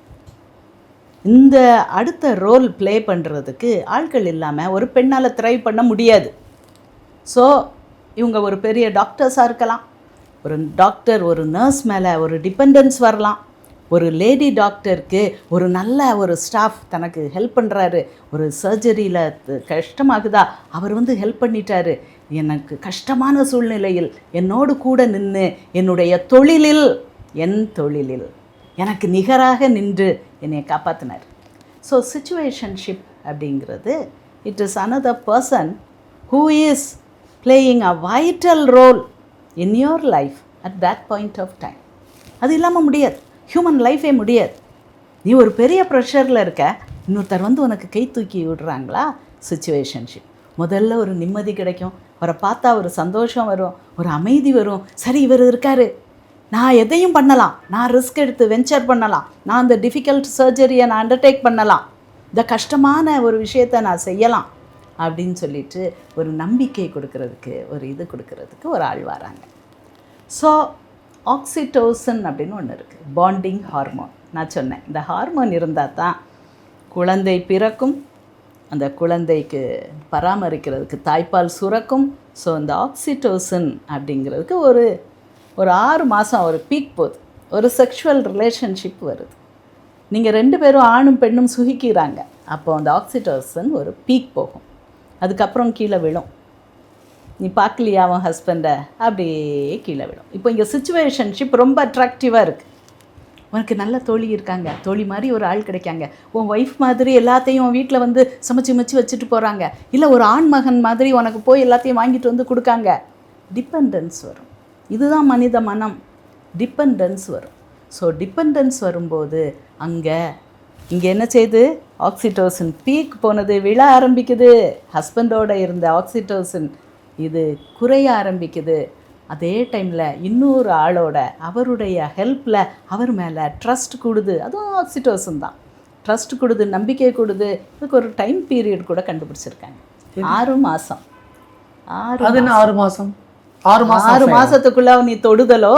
இந்த அடுத்த ரோல் ப்ளே பண்ணுறதுக்கு ஆட்கள் இல்லாமல் ஒரு பெண்ணால் த்ரைவ் பண்ண முடியாது. ஸோ இவங்க ஒரு பெரிய டாக்டர்ஸாக இருக்கலாம். ஒரு டாக்டர் ஒரு நர்ஸ் மேலே ஒரு டிபெண்டன்ஸ் வரலாம். ஒரு லேடி டாக்டருக்கு ஒரு நல்ல ஒரு ஸ்டாஃப் தனக்கு ஹெல்ப் பண்ணுறாரு. ஒரு சர்ஜரியில் கஷ்டமாகுதா, அவர் வந்து ஹெல்ப் பண்ணிட்டாரு. எனக்கு கஷ்டமான சூழ்நிலையில் என்னோடு கூட நின்று என்னுடைய என் தொழிலில் எனக்கு நிகராக நின்று என்னை காப்பாற்றினார். ஸோ சிச்சுவேஷன்ஷிப் அப்படிங்கிறது it is another person who is playing a vital role in your life at that point of time. அது இல்லாமல் முடியாது, ஹியூமன் லைஃபே முடியாது. நீ ஒரு பெரிய ப்ரெஷரில் இருக்க, இன்னொருத்தர் வந்து உனக்கு கை தூக்கி விடுறாங்களா, சிச்சுவேஷன்ஷிப். முதல்ல ஒரு நிம்மதி கிடைக்கும், அவரை பார்த்தா ஒரு சந்தோஷம் வரும், ஒரு அமைதி வரும். சரி இவர் இருக்கார், நான் எதையும் பண்ணலாம், நான் ரிஸ்க் எடுத்து வெஞ்சர் பண்ணலாம், நான் அந்த டிஃபிகல்ட் சர்ஜரியை நான் அண்டர்டேக் பண்ணலாம், இந்த கஷ்டமான ஒரு விஷயத்தை நான் செய்யலாம் அப்படின்னு சொல்லிட்டு ஒரு நம்பிக்கை கொடுக்கறதுக்கு, ஒரு இது கொடுக்கறதுக்கு ஒரு ஆள் வராங்க. ஸோ ஆக்சிடோசின் அப்படின்னு ஒன்று இருக்குது, பாண்டிங் ஹார்மோன். நான் சொன்னேன், இந்த ஹார்மோன் இருந்தால் தான் குழந்தை பிறக்கும், அந்த குழந்தைக்கு பராமரிக்கிறதுக்கு தாய்ப்பால் சுரக்கும். ஸோ இந்த ஆக்சிடோசின் அப்படிங்கிறதுக்கு ஒரு 6 மாதம் ஒரு பீக் போகுது, ஒரு செக்ஷுவல் ரிலேஷன்ஷிப் வருது. நீங்கள் 2 பேரும் ஆணும் பெண்ணும் சுகிக்கிறாங்க. அப்போ அந்த ஆக்சிடோசின் ஒரு பீக் போகும், அதுக்கப்புறம் கீழே விழும். நீ பார்க்கலையா அவன் ஹஸ்பண்டை, அப்படியே கீழே விடும். இப்போ இங்கே சிச்சுவேஷன்ஷிப் ரொம்ப அட்ராக்டிவாக இருக்குது. உனக்கு நல்ல தோழி இருக்காங்க, தோழி மாதிரி ஒரு ஆள் கிடைக்காங்க, உன் ஒய்ஃப் மாதிரி எல்லாத்தையும் வீட்டில் வந்து சமைச்சு வச்சுட்டு போகிறாங்க, இல்லை ஒரு ஆண் மகன் மாதிரி உனக்கு போய் எல்லாத்தையும் வாங்கிட்டு வந்து கொடுக்காங்க. டிபெண்டன்ஸ் வரும். இதுதான் மனித மனம், டிபெண்டன்ஸ் வரும். ஸோ டிபெண்டன்ஸ் வரும்போது இங்கே என்ன செய்யுது, ஆக்சிடோசின் பீக் போனது, விழ ஆரம்பிக்குது. ஹஸ்பண்டோடு இருந்த ஆக்சிடோசின் இது குறைய ஆரம்பிக்குது. அதே டைமில் இன்னொரு ஆளோட அவருடைய ஹெல்ப்பில் அவர் மேலே ட்ரஸ்ட் கூடுது. அதுவும் ஆக்சிடோசின் தான். ட்ரஸ்ட் கொடுது, நம்பிக்கை கொடுது. இதுக்கு ஒரு டைம் பீரியட் கூட கண்டுபிடிச்சிருக்காங்க, 6 மாதம். 6 மாதத்துக்குள்ளே நீ தொடுதலோ,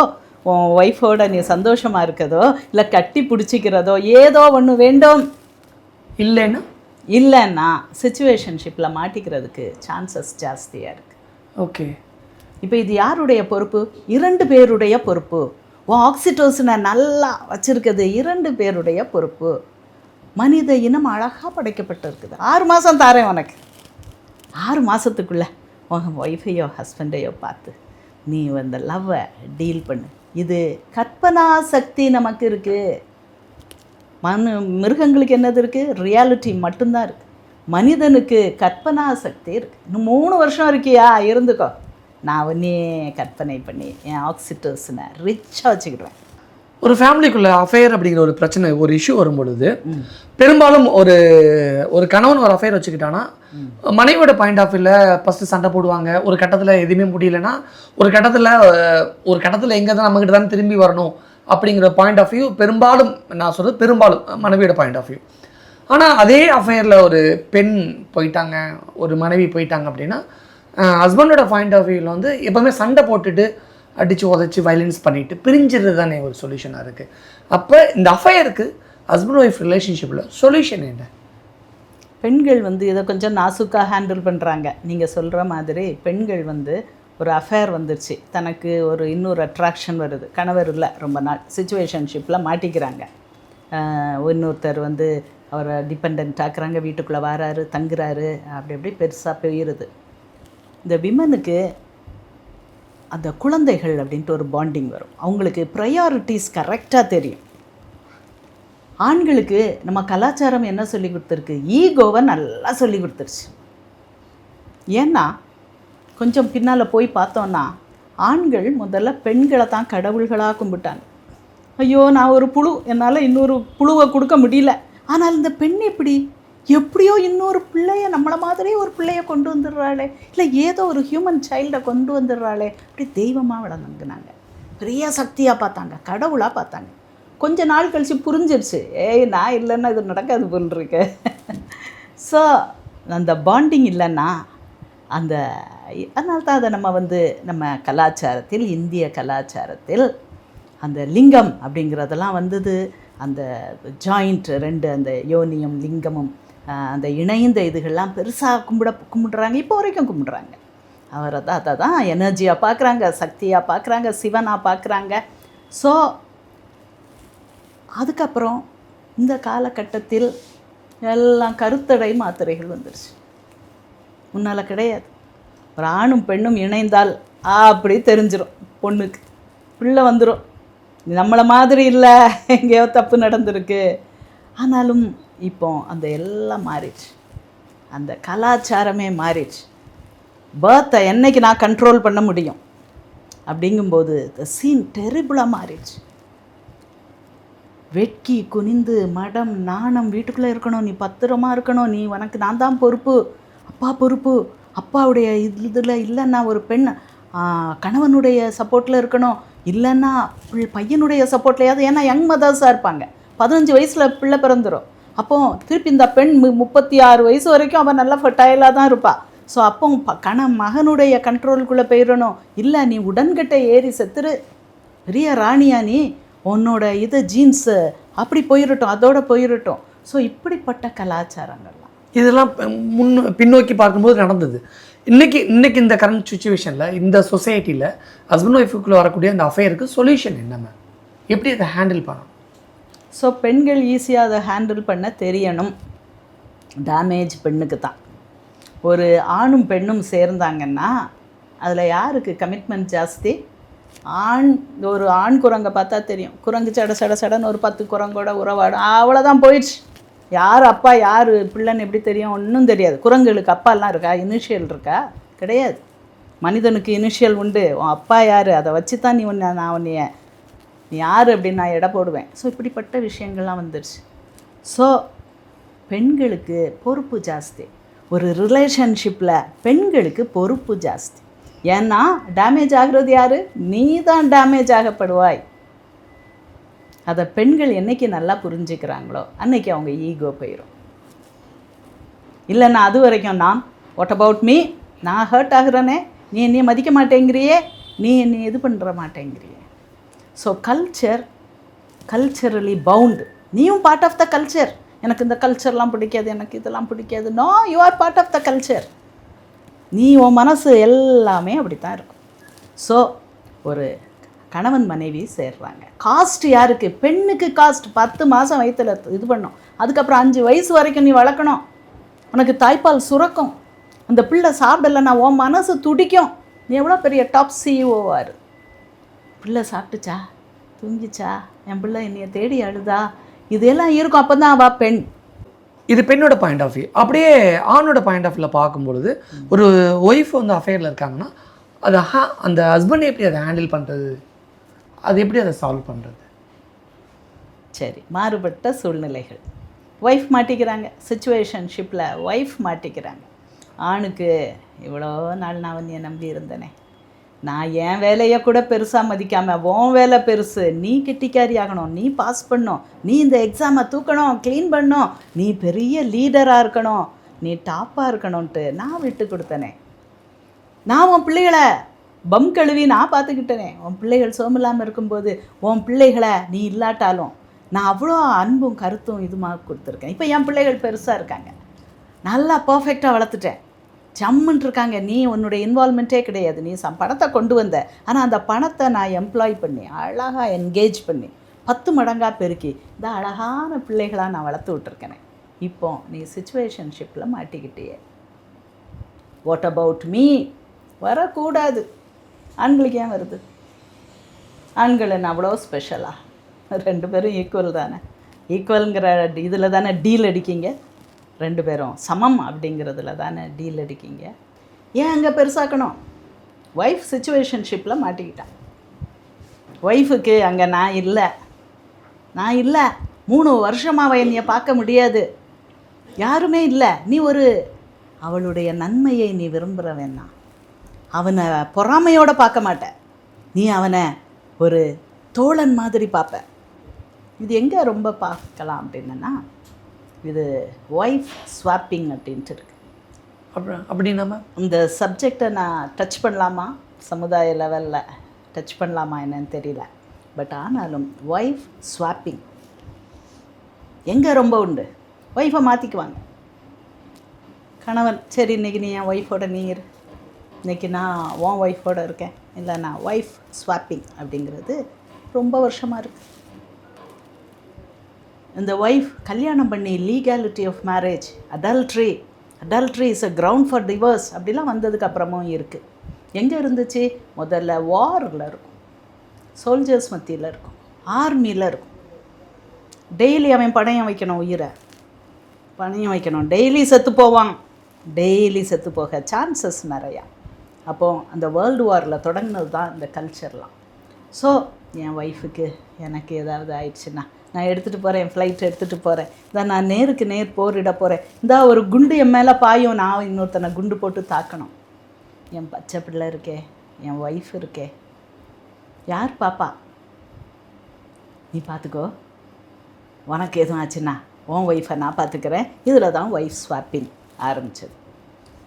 உன் ஒய்ஃபோட நீ சந்தோஷமாக இருக்கதோ, இல்லை கட்டி பிடிச்சிக்கிறதோ ஏதோ ஒன்று வேண்டும். இல்லைன்னா சிச்சுவேஷன்ஷிப்பில் மாட்டிக்கிறதுக்கு சான்சஸ் ஜாஸ்தியாக இருக்குது. ஓகே, இப்போ இது யாருடைய பொறுப்பு? 2 பேருடைய பொறுப்பு. உன் ஆக்சிடோசினை நல்லா வச்சுருக்குது 2 பேருடைய பொறுப்பு. மனித இனம் அழகாக படைக்கப்பட்டிருக்குது. 6 மாதம் தாரேன் உனக்கு. 6 மாதத்துக்குள்ளே உன் ஒய்ஃபையோ ஹஸ்பண்டையோ பார்த்து நீ அந்த லவ்வை டீல் பண்ணு. இது கற்பனா சக்தி நமக்கு இருக்குது. மிருகங்களுக்கு என்னது இருக்குது? ரியாலிட்டி மட்டும்தான் இருக்குது. மனிதனுக்கு கற்பனா சக்தி இருக்குது. இன்னும் 3 வருஷம் இருக்கியா, இருந்துக்கோ, நான் ஒன்னே கற்பனை பண்ணி என் ஆக்சிடோசினை ரிச்சாக வச்சுக்கிடுவேன். ஒரு ஃபேமிலிக்குள்ள அஃபேர் அப்படிங்கிற ஒரு பிரச்சனை, ஒரு இஷ்யூ வரும்பொழுது பெரும்பாலும் ஒரு கணவன் ஒரு அஃபேர் வச்சுக்கிட்டான்னா மனைவியோட பாயிண்ட் ஆஃப் வியூவில் ஃபஸ்ட்டு சண்டை போடுவாங்க. ஒரு கட்டத்தில் எதுவுமே முடியலன்னா ஒரு கட்டத்தில் எங்கே தான் நம்மகிட்ட தான் திரும்பி வரணும் அப்படிங்கிற பாயிண்ட் ஆஃப் வியூ பெரும்பாலும், நான் சொல்கிறது பெரும்பாலும் மனைவியோட பாயிண்ட் ஆஃப் வியூ. ஆனால் அதே அஃபேரில் ஒரு பெண் போயிட்டாங்க, ஒரு மனைவி போயிட்டாங்க அப்படின்னா ஹஸ்பண்டோட பாயிண்ட் ஆஃப் வியூவில் வந்து எப்போவுமே சண்டை போட்டுட்டு அடித்து உதச்சி வயலன்ஸ் பண்ணிவிட்டு பிரிஞ்சிறது தானே ஒரு சொல்யூஷனாக இருக்குது. அப்போ இந்த அஃபையருக்கு ஹஸ்பண்ட் ஒய்ஃப் ரிலேஷன்ஷிப்பில் சொல்யூஷன் என்ன? பெண்கள் வந்து இதை கொஞ்சம் நாசுக்காக ஹேண்டில் பண்ணுறாங்க. நீங்கள் சொல்கிற மாதிரி பெண்கள் வந்து ஒரு அஃபேர் வந்துருச்சு, தனக்கு ஒரு இன்னொரு அட்ராக்ஷன் வருது, கணவர் இல்லை ரொம்ப நாள், சிச்சுவேஷன்ஷிப்பில் மாட்டிக்கிறாங்க. இன்னொருத்தர் வந்து அவரை டிபெண்ட் ஆக்குறாங்க, வீட்டுக்குள்ளே வராரு, தங்குறாரு, அப்படி அப்படி பெருசாக போயிடுது. இந்த விமனுக்கு அந்த குழந்தைகள் அப்படின்ட்டு ஒரு பாண்டிங் வரும், அவங்களுக்கு ப்ரையாரிட்டிஸ் கரெக்டாக தெரியும். ஆண்களுக்கு நம்ம கலாச்சாரம் என்ன சொல்லி கொடுத்துருக்கு, ஈகோவை நல்லா சொல்லி கொடுத்துருச்சு. ஏன்னா கொஞ்சம் பின்னால் போய் பார்த்தோன்னா ஆண்கள் முதல்ல பெண்களை தான் கடவுள்களாக கும்பிட்டாங்க. ஐயோ நான் ஒரு புழு, என்னால் இன்னொரு புழுவை கொடுக்க முடியல, ஆனால் இந்த பெண் எப்படியோ இன்னொரு பிள்ளைய நம்மளை மாதிரியே ஒரு பிள்ளைய கொண்டு வந்துடுறாளே, இல்லை ஏதோ ஒரு ஹியூமன் சைல்டை கொண்டு வந்துடுறாளே, அப்படி தெய்வமாக வளர்ந்துனாங்க, பெரிய சக்தியாக பார்த்தாங்க, கடவுளாக பார்த்தாங்க. கொஞ்ச நாள் கழித்து புரிஞ்சிருச்சு, நான் இல்லைன்னா இது நடக்காது போல் இருக்கு. ஸோ அந்த பாண்டிங் இல்லைன்னா அதனால தான் அதை நம்ம கலாச்சாரத்தில், இந்திய கலாச்சாரத்தில் அந்த லிங்கம் அப்படிங்கிறதெல்லாம் வந்தது. அந்த ஜாயிண்ட் ரெண்டு, அந்த யோனியும் லிங்கமும் அந்த இணைந்த இதுகள்லாம் பெருசாக கும்பிடுறாங்க, இப்போ வரைக்கும் கும்பிடுறாங்க. அதை தான் எனர்ஜியாக பார்க்குறாங்க, சக்தியாக பார்க்குறாங்க, சிவனாக பார்க்குறாங்க. ஸோ அதுக்கப்புறம் இந்த காலகட்டத்தில் எல்லாம் கருத்தடை மாத்திரைகள் வந்துருச்சு. முன்னால் கிடையாது. ஒரு ஆணும் பெண்ணும் இணைந்தால் அப்படி தெரிஞ்சிடும், பொண்ணுக்கு பிள்ளை வந்துடும், நம்மளை மாதிரி இல்லை, எங்கேயோ தப்பு நடந்திருக்கு. ஆனாலும் இப்போ அந்த எல்லாம் மாறிடுச்சு, அந்த கலாச்சாரமே மாறிடுச்சு. பர்த்தை என்னைக்கு நான் கண்ட்ரோல் பண்ண முடியும் அப்படிங்கும்போது த சீன் டெரிபிளாக மாறிடுச்சு. வெட்கி குனிந்து மடம் நாணம், வீட்டுக்குள்ளே இருக்கணும், நீ பத்திரமா இருக்கணும், நீ உனக்கு நான் தான் பொறுப்பு, அப்பா பொறுப்பு, அப்பாவுடைய இதில் இல்லைன்னா ஒரு பெண் கணவனுடைய சப்போர்ட்டில் இருக்கணும், இல்லைன்னா பையனுடைய சப்போர்ட்லையாவது. ஏன்னா யங் மதர்ஸாக இருப்பாங்க, 15 வயசில் பிள்ளை பிறந்துடும். அப்போது திருப்பி இந்த பெண் 36 வயசு வரைக்கும் அவன் நல்லா ஃபர்டைலாக தான் இருப்பாள். ஸோ அப்போ மகனுடைய கண்ட்ரோலுக்குள்ளே போயிடணும். இல்லை நீ உடன்கட்டை ஏறி செத்துரு, பெரிய ராணியா நீ, உன்னோட ஜீன்ஸு அப்படி போயிடட்டும், அதோட போயிடட்டும். ஸோ இப்படிப்பட்ட கலாச்சாரங்கள்லாம் இதெல்லாம் பின்னோக்கி பார்க்கும்போது நடந்தது. இன்றைக்கி இந்த கரண்ட் சுச்சுவேஷனில், இந்த சொசைட்டியில் ஹஸ்பண்ட் ஒய்ஃபுக்குள்ளே வரக்கூடிய அந்த அஃபேருக்கு சொல்யூஷன் என்ன, எப்படி அதை ஹேண்டில் பண்ணணும்? ஸோ பெண்கள் ஈஸியாக அதை ஹேண்டில் பண்ண தெரியணும். டேமேஜ் பெண்ணுக்கு தான். ஒரு ஆணும் பெண்ணும் சேர்ந்தாங்கன்னா அதில் யாருக்கு கமிட்மெண்ட் ஜாஸ்தி? ஒரு ஆண் குரங்கை பார்த்தா தெரியும், குரங்கு சடன்னு ஒரு 10 குரங்கோட உறவாடும், அவ்வளோதான் போயிடுச்சு. யார் அப்பா யார் பிள்ளைன்னு எப்படி தெரியும்? ஒன்றும் தெரியாது. குரங்குகளுக்கு அப்பாலாம் இருக்கா, இனிஷியல் இருக்கா? கிடையாது. மனிதனுக்கு இனிஷியல் உண்டு. உன் அப்பா யார், அதை வச்சு தான் நீ யார் அப்படின்னு நான் எடை போடுவேன். ஸோ இப்படிப்பட்ட விஷயங்கள்லாம் வந்துடுச்சு. ஸோ பெண்களுக்கு பொறுப்பு ஜாஸ்தி. ஒரு ரிலேஷன்ஷிப்பில் பெண்களுக்கு பொறுப்பு ஜாஸ்தி. ஏன்னா டேமேஜ் ஆகிறது யார்? நீ தான் டேமேஜ் ஆகப்படுவாய். அதை பெண்கள் என்றைக்கு நல்லா புரிஞ்சுக்கிறாங்களோ அன்றைக்கி அவங்க ஈகோ போயிடும். இல்லைன்னா அது வரைக்கும் வாட் அபவுட் மீ, நான் ஹர்ட் ஆகுறேனே, நீ என்னையை மதிக்க மாட்டேங்கிறியே, நீ என்னை இது பண்ணுற மாட்டேங்கிறியே. So culturally bound. நீயும் பார்ட் ஆஃப் த கல்ச்சர். எனக்கு இந்த கல்ச்சர்லாம் பிடிக்காது, எனக்கு இதெல்லாம் பிடிக்காது. No, you are part of the culture. நீ உன் மனசு எல்லாமே அப்படி தான் இருக்கும். ஸோ ஒரு கணவன் மனைவி சேர்றாங்க. காஸ்ட் யாருக்கு? பெண்ணுக்கு காஸ்ட் 10 மாதம் வயிற்றில் இது பண்ணும், அதுக்கப்புறம் 5 வயசு வரைக்கும் நீ வளர்க்கணும், உனக்கு தாய்ப்பால் சுரக்கும், அந்த பிள்ளை சாப்பிடலைன்னா உன் மனசு துடிக்கும். நீ எவ்வளோ பெரிய டாப் சிஇஓவாரு, பிள்ளை சாப்பிட்டுச்சா, தூங்கிச்சா, என் பிள்ளை என்னைய தேடி அழுதா, இதெல்லாம் இருக்கும். அப்போ தான் அவள் பெண். இது பெண்ணோட பாயிண்ட் ஆஃப் வியூ. அப்படியே ஆணோட பாயிண்ட் ஆஃப் வியூவில் பார்க்கும்பொழுது, ஒரு ஒய்ஃப் வந்து அஃபேரில் இருக்காங்கன்னா அது அந்த ஹஸ்பண்ட் எப்படி அதை ஹேண்டில் பண்ணுறது, அது எப்படி அதை சால்வ் பண்ணுறது? சரி, மாறுபட்ட சூழ்நிலைகள். ஒய்ஃப் மாட்டிக்கிறாங்க, சிச்சுவேஷன்ஷிப்பில் ஒய்ஃப் மாட்டிக்கிறாங்க. ஆணுக்கு இவ்வளோ நாள் நான் வந்து நம்பி இருந்தேனே, நான் என் வேலையை கூட பெருசாக மதிக்காமல் உன் வேலை பெருசு, நீ கெட்டிக்காரி ஆகணும், நீ பாஸ் பண்ணணும், நீ இந்த எக்ஸாமை தூக்கணும், க்ளீன் பண்ணணும், நீ பெரிய லீடராக இருக்கணும், நீ டாப்பாக இருக்கணும்ன்ட்டு நான் விட்டு கொடுத்தனே. நான் உன் பிள்ளைகளை பம் கழுவி நான் பார்த்துக்கிட்டேனே. உன் பிள்ளைகள் சோமில்லாமல் இருக்கும்போது உன் பிள்ளைகளை நீ இல்லாட்டாலும் நான் அவ்வளோ அன்பும் கருத்தும் இதுமாக கொடுத்துருக்கேன். இப்போ என் பிள்ளைகள் பெருசாக இருக்காங்க, நல்லா பர்ஃபெக்டாக வளர்த்துட்டேன், ஜம்முன்னு இருக்காங்க. நீ உன்னுடைய இன்வால்மெண்ட்டே கிடையாது, நீ பணத்தை கொண்டு வந்த, ஆனால் அந்த பணத்தை நான் எம்ப்ளாய் பண்ணி அழகாக என்கேஜ் பண்ணி 10 மடங்காக பெருக்கி இந்த அழகான பிள்ளைகளாக நான் வளர்த்து விட்டுருக்கேனே. இப்போ நீ சிச்சுவேஷன்ஷிப்பில் மாட்டிக்கிட்டே. What about me? வரக்கூடாது. ஆண்களுக்கு ஏன் வருது? ஆண்கள் என்ன அவ்வளோ ஸ்பெஷலாக? 2 பேரும் ஈக்குவல் தானே. ஈக்குவலுங்கிற இதில் தானே டீல் அடிக்கிங்க. 2 பேரும் சமம் அப்படிங்கிறதுல தானே டீல் அடிக்கிங்க. ஏன் அங்கே பெருசாக்கணும்? ஒய்ஃப் சிச்சுவேஷன்ஷிப்பில் மாட்டிக்கிட்டான். ஒய்ஃபுக்கு அங்கே நான் இல்லை 3 வருஷமாக என்னைய பார்க்க முடியாது, யாருமே இல்லை. நீ அவளுடைய நன்மையை நீ விரும்புகிற வேணா, அவனை பொறாமையோடு பார்க்க மாட்ட, நீ அவனை ஒரு தோழன் மாதிரி பார்ப்ப. இது எங்கே ரொம்ப பார்க்கலாம் அப்படின்னா, இது ஒய்ஃப் ஸ்வாப்பிங் அப்படின்ட்டு இருக்கு. அப்படின்னா இந்த சப்ஜெக்டை நான் டச் பண்ணலாமா, சமுதாய லெவலில் டச் பண்ணலாமா என்னன்னு தெரியல. பட் ஆனாலும் ஒய்ஃப் ஸ்வாப்பிங் எங்கே ரொம்ப உண்டு. ஒய்ஃபை மாற்றிக்குவாங்க. கணவன் சரி இன்றைக்கி நீ என் ஒய்ஃபோட நீ இரு, இன்றைக்கி நான் உன் ஒய்ஃபோடு இருக்கேன், இல்லை நான் ஒய்ஃப் ஸ்வாப்பிங் அப்படிங்கிறது ரொம்ப வருஷமாக இருக்குது. இந்த ஒய்ஃப் கல்யாணம் பண்ணி legality of marriage, adultery is a ground for divorce அப்படிலாம் வந்ததுக்கப்புறமும் இருக்குது. எங்கே இருந்துச்சு? முதல்ல வாரில் இருக்கும், சோல்ஜர்ஸ் மத்தியில் இருக்கும், ஆர்மியில் இருக்கும். டெய்லி அவன் பணையம் வைக்கணும், உயிரை பணையம் வைக்கணும், டெய்லி செத்து போவான், டெய்லி செத்து போக சான்சஸ் நிறையா. அப்போது அந்த வேர்ல்டு வாரில் தொடங்கினது தான் இந்த கல்ச்சர்லாம். ஸோ என் ஒய்ஃபுக்கு எனக்கு ஏதாவது ஆயிடுச்சுன்னா நான் எடுத்துகிட்டு போகிறேன், என் ஃப்ளைட் எடுத்துகிட்டு போகிறேன், இதான் நான் நேருக்கு நேர் போரிட போகிறேன், இந்த ஒரு குண்டு என் மேலே பாயும், நான் இன்னொருத்தனை குண்டு போட்டு தாக்கணும். என் பச்சை பிள்ளை இருக்கே, என் ஒய்ஃப் இருக்கே, யார் பாப்பா? நீ பார்த்துக்கோ, உனக்கு எதுவும் ஆச்சுன்னா உன் ஒய்ஃபை நான் பார்த்துக்கிறேன். இதில் தான் ஒய்ஃப் ஸ்வாப்பிங் ஆரம்பித்தது.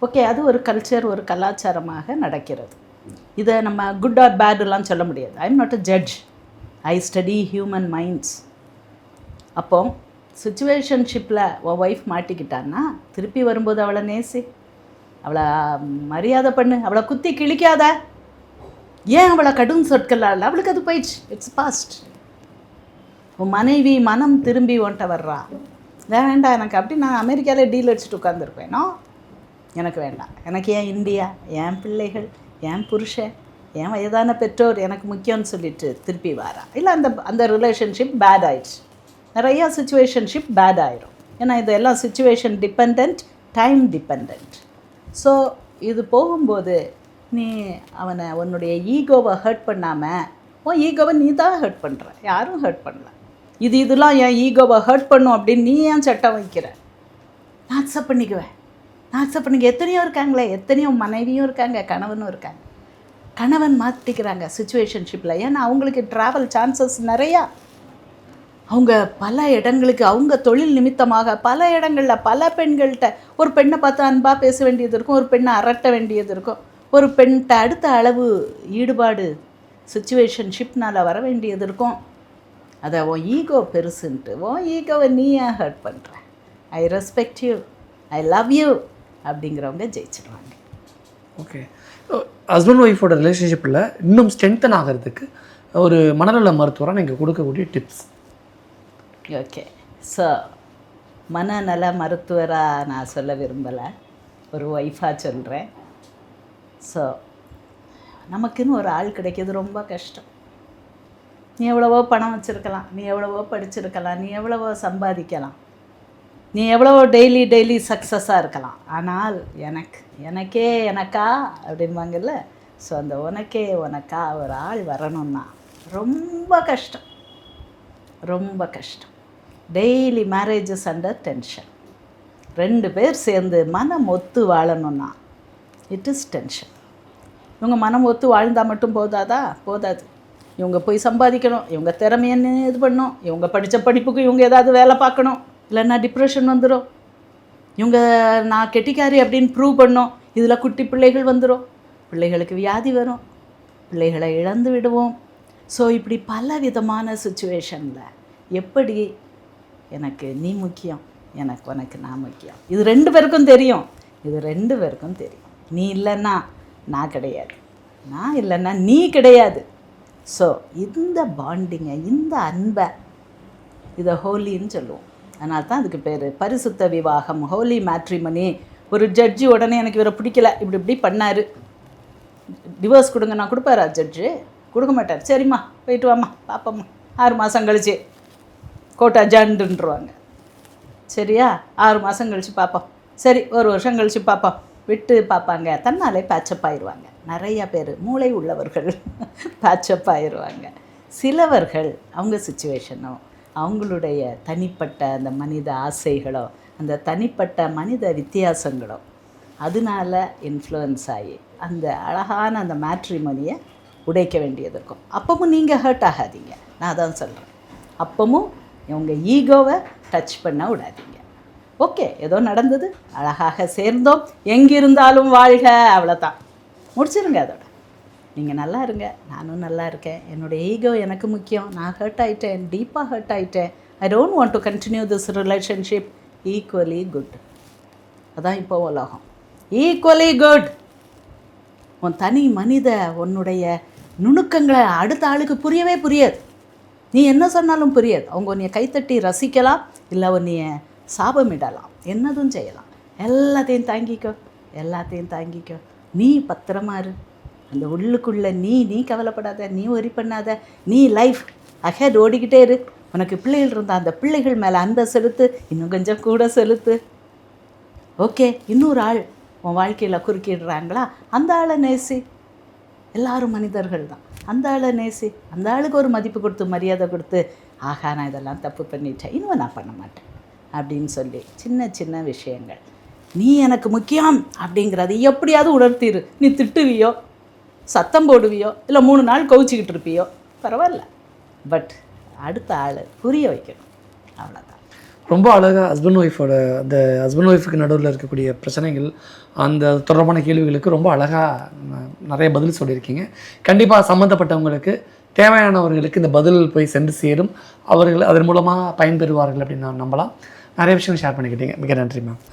ஓகே, அது ஒரு கல்ச்சர், ஒரு கலாச்சாரமாக நடக்கிறது. இதை நம்ம குட் ஆர் பேடுலாம் சொல்ல முடியாது. I am not a judge, I study human minds. அப்போ சிச்சுவேஷன்ஷிப்பில் உன் ஒய்ஃப் மாட்டிக்கிட்டான்னா திருப்பி வரும்போது அவளை நேசி, அவளை மரியாதை பண்ணு, அவளை குத்தி கிழிக்காத. ஏன் அவளை கடும் சொற்களால்? அவளுக்கு அது போயிடுச்சு, இட்ஸ் பாஸ்ட். உன் மனைவி மனம் திரும்பி ஒன்ட்ட வர்றா, வேண்டாம் எனக்கு அப்படி நான் அமெரிக்காவில் டீல் அடிச்சுட்டு உட்காந்துருப்பேனோ, எனக்கு வேண்டாம், எனக்கு ஏன் இந்தியா, என் பிள்ளைகள், என் புருஷன், என் வயதான பெற்றோர் எனக்கு முக்கியம்னு சொல்லிட்டு திருப்பி வாரா. இல்லை அந்த ரிலேஷன்ஷிப் பேட் ஆயிடுச்சு. நிறையா சிச்சுவேஷன்ஷிப் பேட் ஆயிரும். ஏன்னா இதெல்லாம் situation depend, time depend. So இது போகும்போது நீ அவனை உன்னுடைய ஈகோவை ஹர்ட் பண்ணாமல், உன் ஈகோவை நீ தான் ஹர்ட் பண்ணுற, யாரும் ஹர்ட் பண்ணல. இதெல்லாம் என் ஈகோவை ஹர்ட் பண்ணும் அப்படின்னு நீ ஏன் சட்டம் வைக்கிற? நான் அக்செப்ட் பண்ணிக்குவேன், நான் அக்செப்ட் பண்ணிக்க. எத்தனையோ இருக்காங்களே, எத்தனையோ மனைவியும் இருக்காங்க, கணவனும் இருக்காங்க. கணவன் மாற்றிக்கிறாங்க சிச்சுவேஷன்ஷிப்பில். ஏன்னா அவங்களுக்கு ட்ராவல் சான்சஸ் நிறையா. அவங்க பல இடங்களுக்கு அவங்க தொழில் நிமித்தமாக பல இடங்களில் பல பெண்கள்கிட்ட, ஒரு பெண்ணை பார்த்து அன்பாக பேச வேண்டியது இருக்கும், ஒரு பெண்ணை அரட்ட வேண்டியது இருக்கும், ஒரு பெண்கிட்ட அடுத்த அளவு ஈடுபாடு சிச்சுவேஷன்ஷிப்னால் வர வேண்டியது இருக்கும். அதை உன் ஈகோ பெருசுன்ட்டு உன் ஈகோவை நீ ஏன் ஹர்ட் பண்ணுற? I respect you, I love you அப்படிங்கிறவங்க ஜெயிச்சிடுவாங்க. ஓகே, ஹஸ்பண்ட் ஒய்ஃபோட ரிலேஷன்ஷிப்பில் இன்னும் ஸ்ட்ரென்தன் ஆகிறதுக்கு ஒரு மனநல மருத்துவராக நீங்கள் கொடுக்கக்கூடிய டிப்ஸ். ஓகே, ஸோ மனநல மருத்துவராக நான் சொல்ல விரும்பலை, ஒரு ஒய்ஃபாக சொல்கிறேன். ஸோ நமக்குன்னு ஒரு ஆள் கிடைக்கிறது ரொம்ப கஷ்டம். நீ எவ்வளவோ பணம் வச்சுருக்கலாம், நீ எவ்வளவோ படிச்சிருக்கலாம், நீ எவ்வளவோ சம்பாதிக்கலாம், நீ எவ்வளவோ டெய்லி சக்ஸஸாக இருக்கலாம். ஆனால் எனக்கா அப்படின்பாங்கல்ல, ஸோ அந்த உனக்கா ஒரு ஆள் வரணும்னா ரொம்ப கஷ்டம், ரொம்ப கஷ்டம். Daily marriages under tension. 2 பேர் சேர்ந்து மனம் ஒத்து வாழணும்னா இட் இஸ் டென்ஷன். இவங்க மனம் ஒத்து வாழ்ந்தால் மட்டும் போதாது. இவங்க போய் சம்பாதிக்கணும், இவங்க திறமையன்னு இது பண்ணணும், இவங்க படித்த படிப்புக்கு இவங்க ஏதாவது வேலை பார்க்கணும், இல்லைன்னா டிப்ரெஷன் வந்துடும். இவங்க நான் கெட்டிக்காரி அப்படின்னு ப்ரூவ் பண்ணோம், இதில் குட்டி பிள்ளைகள் வந்துடும், பிள்ளைகளுக்கு வியாதி வரும், பிள்ளைகளை இழந்து விடுவோம். ஸோ இப்படி பல விதமான சுச்சுவேஷனில் எப்படி எனக்கு நீ முக்கியம், எனக்கு உனக்கு நான் முக்கியம், இது 2 பேருக்கும் தெரியும். இது 2 பேருக்கும் தெரியும். நீ இல்லைன்னா நான் கிடையாது, நான் இல்லைன்னா நீ கிடையாது. ஸோ இந்த பாண்டிங்கை, இந்த அன்பை, இதை ஹோலின்னு சொல்லுவோம். அதனால தான் அதுக்கு பேர் பரிசுத்த விவாகம், ஹோலி மேட்ரிமனி. ஒரு ஜட்ஜி உடனே எனக்கு இவரை பிடிக்கல, இப்படி பண்ணார், டிவோர்ஸ் கொடுங்க, நான் கொடுப்பாரா ஜட்ஜு? கொடுக்க மாட்டார். சரிம்மா போயிட்டு வாம்மா, பாப்பம்மா, 6 மாதம் கழிச்சு கோர்ட் அஜாண்டுன்றுவாங்க. சரியா? 6 மாதம் கழித்து பார்ப்போம், சரி 1 வருஷம் கழித்து பார்ப்போம், விட்டு பார்ப்பாங்க. தன்னாலே பேச்சப் ஆயிடுவாங்க. நிறைய பேர் மூளை உள்ளவர்கள் பேச்சப் ஆயிடுவாங்க. சிலவர்கள் அவங்க சுச்சுவேஷனோ, அவங்களுடைய தனிப்பட்ட அந்த மனித ஆசைகளோ, அந்த தனிப்பட்ட மனித வித்தியாசங்களோ, அதனால இன்ஃப்ளூயன்ஸ் ஆகி அந்த அழகான அந்த மேட்ரிமோனியை உடைக்க வேண்டியது இருக்கும். அப்பவும் நீங்கள் ஹர்ட் ஆகாதீங்க, நான் தான் சொல்கிறேன். அப்பவும் உங்கள் ஈகோவை டச் பண்ண விடாதீங்க. ஓகே, ஏதோ நடந்தது, அழகாக சேர்ந்தோம், எங்கிருந்தாலும் வாழ்க, அவ்வளோதான், முடிச்சிருங்க அதோட. நீங்கள் நல்லா இருங்க, நானும் நல்லா இருக்கேன், என்னுடைய ஈகோ எனக்கு முக்கியம், நான் ஹர்ட் ஆகிட்டேன், டீப்பாக ஹர்ட் ஆகிட்டேன், I don't want to continue this relationship, equally good. அதான் இப்போ உலகம், ஈக்குவலி குட். உன் தனி மனித உன்னுடைய நுணுக்கங்களை அடுத்த ஆளுக்கு புரியவே புரியாது. நீ என்ன சொன்னாலும் புரியாது. அவங்க உன்னைய கைத்தட்டி ரசிக்கலாம், இல்லை உன்னைய சாபமிடலாம், என்னதும் செய்யலாம். எல்லாத்தையும் தாங்கிக்கோ, எல்லாத்தையும் தாங்கிக்கோ. நீ பத்திரமா இரு, அந்த உள்ளுக்குள்ளே நீ கவலைப்படாத, நீ ஒரி பண்ணாத, நீ லைஃப் அஹெட் ஓடிக்கிட்டே இரு. உனக்கு பிள்ளைகள் இருந்தால் அந்த பிள்ளைகள் மேலே அன்பை செலுத்து, இன்னும் கொஞ்சம் கூட செலுத்து. ஓகே, இன்னொரு ஆள் உன் வாழ்க்கையில் குறுக்கிடுறாங்களா, அந்த ஆளை நேசி. எல்லாரும் மனிதர்கள் தான். அந்த ஆளை நேசி, அந்த ஆளுக்கு ஒரு மதிப்பு கொடுத்து மரியாதை கொடுத்து, ஆகா நான் இதெல்லாம் தப்பு பண்ணிட்டேன், இன்னும் நான் பண்ண மாட்டேன் அப்படின்னு சொல்லி சின்ன சின்ன விஷயங்கள், நீ எனக்கு முக்கியம் அப்படிங்கிறது எப்படியாவது உணர்த்திடு. நீ திட்டுவியோ, சத்தம் போடுவியோ, இல்லை 3 நாள் கவுச்சிக்கிட்டு இருப்பியோ, பரவாயில்ல, பட் அடுத்த ஆள் புரிய வைக்கணும், அவ்வளோதான். ரொம்ப அழகாக ஹஸ்பண்ட் ஒய்ஃபோட அந்த ஹஸ்பண்ட் ஒய்ஃபுக்கு நடுவில் இருக்கக்கூடிய பிரச்சனைகள், அந்த தொடர்பான கேள்விகளுக்கு ரொம்ப அழகாக நிறைய பதில் சொல்லியிருக்கீங்க. கண்டிப்பாக சம்மந்தப்பட்டவங்களுக்கு, தேவையானவர்களுக்கு இந்த பதில் போய் சென்று சேரும், அவர்கள் அதன் மூலமாக பயன்பெறுவார்கள் அப்படின்னு நான் நம்பலாம். நிறைய விஷயம் ஷேர் பண்ணிக்கிட்டீங்க, மிக நன்றி மேம்.